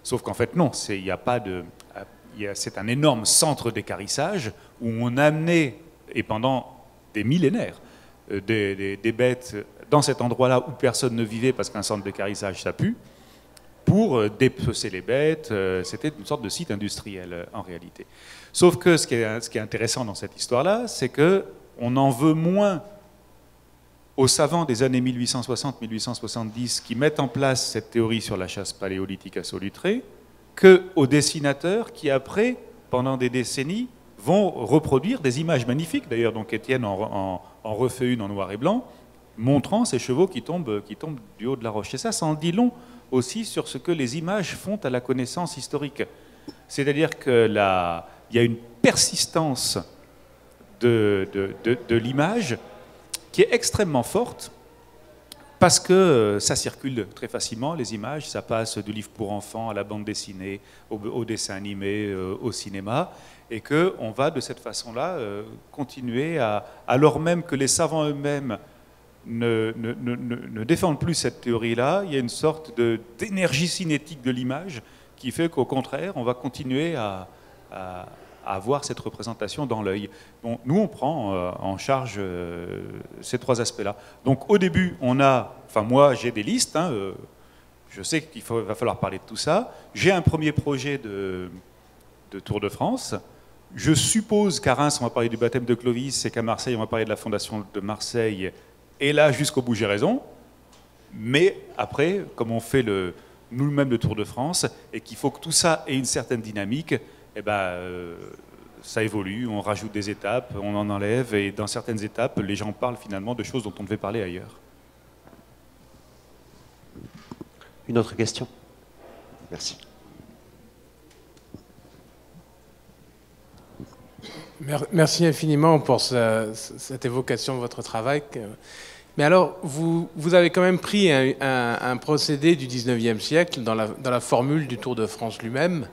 Sauf qu'en fait, non, c'est un énorme centre d'équarrissage où on amenait, et pendant des millénaires, des bêtes dans cet endroit-là où personne ne vivait parce qu'un centre d'équarrissage, ça pue, pour dépecer les bêtes. C'était une sorte de site industriel en réalité. Sauf que ce qui est intéressant dans cette histoire-là, c'est qu'on en veut moins aux savants des années 1860-1870 qui mettent en place cette théorie sur la chasse paléolithique à Solutré qu'aux dessinateurs qui, après, pendant des décennies, vont reproduire des images magnifiques. D'ailleurs, donc Étienne en refait une en noir et blanc, montrant ces chevaux qui tombent du haut de la roche. Et ça en dit long aussi sur ce que les images font à la connaissance historique. C'est-à-dire qu'il y a une persistance de l'image qui est extrêmement forte, parce que ça circule très facilement, les images, ça passe du livre pour enfants à la bande dessinée, au dessin animé, au cinéma, et qu'on va de cette façon-là continuer alors même que les savants eux-mêmes ne défendent plus cette théorie-là, il y a une sorte d'énergie cinétique de l'image qui fait qu'au contraire, on va continuer à avoir cette représentation dans l'œil. Bon, nous, on prend en charge ces trois aspects-là. Donc au début, moi j'ai des listes, hein, je sais va falloir parler de tout ça. J'ai un premier projet de Tour de France. Je suppose qu'à Reims, on va parler du baptême de Clovis, et qu'à Marseille, on va parler de la fondation de Marseille. Et là, jusqu'au bout, j'ai raison. Mais après, comme on fait nous-mêmes le Tour de France, et qu'il faut que tout ça ait une certaine dynamique, eh ben, ça évolue, on rajoute des étapes, on en enlève, et dans certaines étapes, les gens parlent finalement de choses dont on devait parler ailleurs. Une autre question? Merci. Merci infiniment pour cette évocation de votre travail. Mais alors, vous avez quand même pris un procédé du 19e siècle dans la formule du Tour de France lui-même.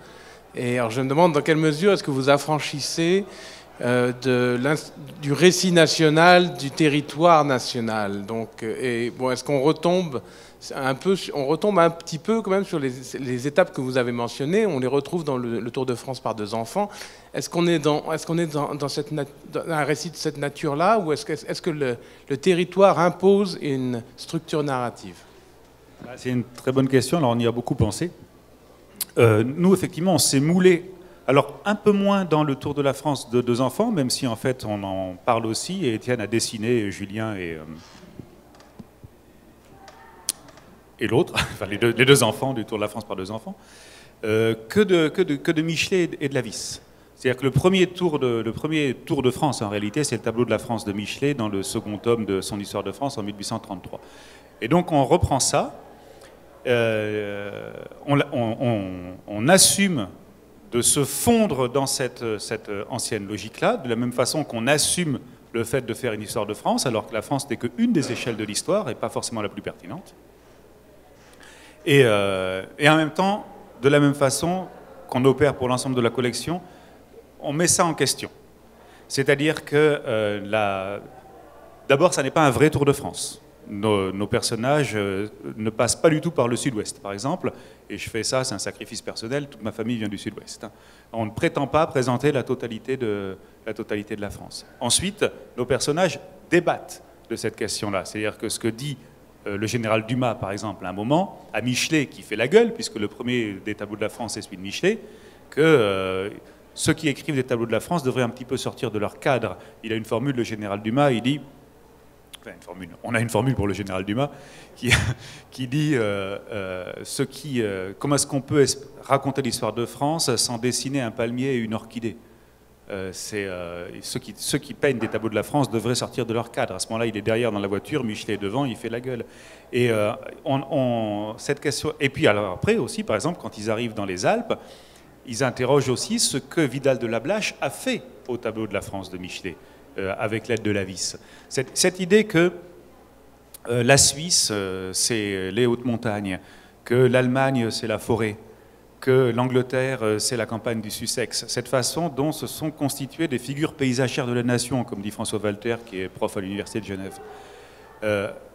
Et alors je me demande dans quelle mesure est-ce que vous affranchissez du récit national, du territoire national. Donc, est-ce qu'on retombe un petit peu quand même sur les étapes que vous avez mentionnées. On les retrouve dans le Tour de France par deux enfants. Est-ce qu'on est dans un récit de cette nature-là, ou est-ce que le territoire impose une structure narrative? C'est une très bonne question. Alors on y a beaucoup pensé. Nous, effectivement, on s'est moulé. Alors, un peu moins dans le Tour de la France de deux enfants, même si en fait on en parle aussi, et Étienne a dessiné Julien et l'autre, enfin les deux enfants du Tour de la France par deux enfants, que de Michelet et de la Vis. C'est-à-dire que le premier tour de France, en réalité, c'est le tableau de la France de Michelet dans le second tome de son Histoire de France en 1833. Et donc on reprend ça, on assume de se fondre dans cette ancienne logique-là, de la même façon qu'on assume le fait de faire une histoire de France, alors que la France n'est qu'une des échelles de l'histoire et pas forcément la plus pertinente. Et en même temps, de la même façon qu'on opère pour l'ensemble de la collection, on met ça en question. C'est-à-dire que d'abord, ça n'est pas un vrai Tour de France. Nos personnages ne passent pas du tout par le sud-ouest, par exemple, et je fais ça, c'est un sacrifice personnel, toute ma famille vient du sud-ouest. On ne prétend pas présenter la totalité de la France. Ensuite, nos personnages débattent de cette question-là, c'est-à-dire que ce que dit le général Dumas, par exemple, à un moment, à Michelet, qui fait la gueule, puisque le premier des tableaux de la France est celui de Michelet, que ceux qui écrivent des tableaux de la France devraient un petit peu sortir de leur cadre. Il a une formule, le général Dumas, il dit... Enfin, on a une formule pour le général Dumas qui dit comment est-ce qu'on peut raconter l'histoire de France sans dessiner un palmier et une orchidée. Ceux qui peignent des tableaux de la France devraient sortir de leur cadre. À ce moment-là, il est derrière dans la voiture, Michelet est devant, il fait la gueule. Et cette question. Et puis alors après aussi, par exemple, quand ils arrivent dans les Alpes, ils interrogent aussi ce que Vidal de Lablache a fait au tableau de la France de Michelet. Avec l'aide de la Vis. Cette idée que la Suisse, c'est les hautes montagnes, que l'Allemagne, c'est la forêt, que l'Angleterre, c'est la campagne du Sussex, cette façon dont se sont constituées des figures paysagères de la nation, comme dit François Walter, qui est prof à l'Université de Genève.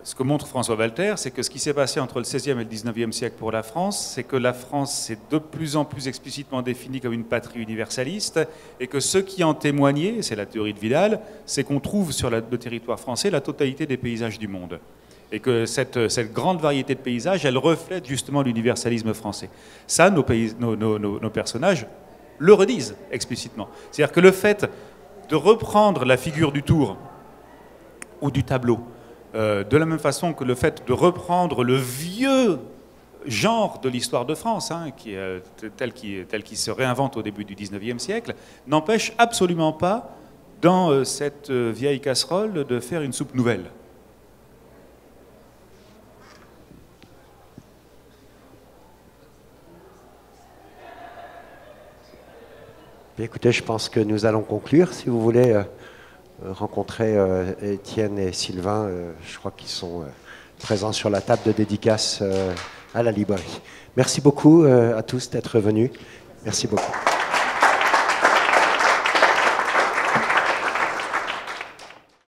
Ce que montre François Walter, c'est que ce qui s'est passé entre le XVIe et le XIXe siècle pour la France, c'est que la France s'est de plus en plus explicitement définie comme une patrie universaliste, et que ce qui en témoignait, c'est la théorie de Vidal, c'est qu'on trouve sur le territoire français la totalité des paysages du monde. Et que cette grande variété de paysages, elle reflète justement l'universalisme français. Ça, nos personnages le redisent explicitement. C'est-à-dire que le fait de reprendre la figure du Tour ou du tableau, de la même façon que le fait de reprendre le vieux genre de l'histoire de France, hein, tel qu'il se réinvente au début du XIXe siècle, n'empêche absolument pas, dans cette vieille casserole, de faire une soupe nouvelle. Bien, écoutez, je pense que nous allons conclure. Si vous voulez rencontrer Étienne et Sylvain. Je crois qu'ils sont présents sur la table de dédicace à la librairie. Merci beaucoup à tous d'être venus. Merci beaucoup.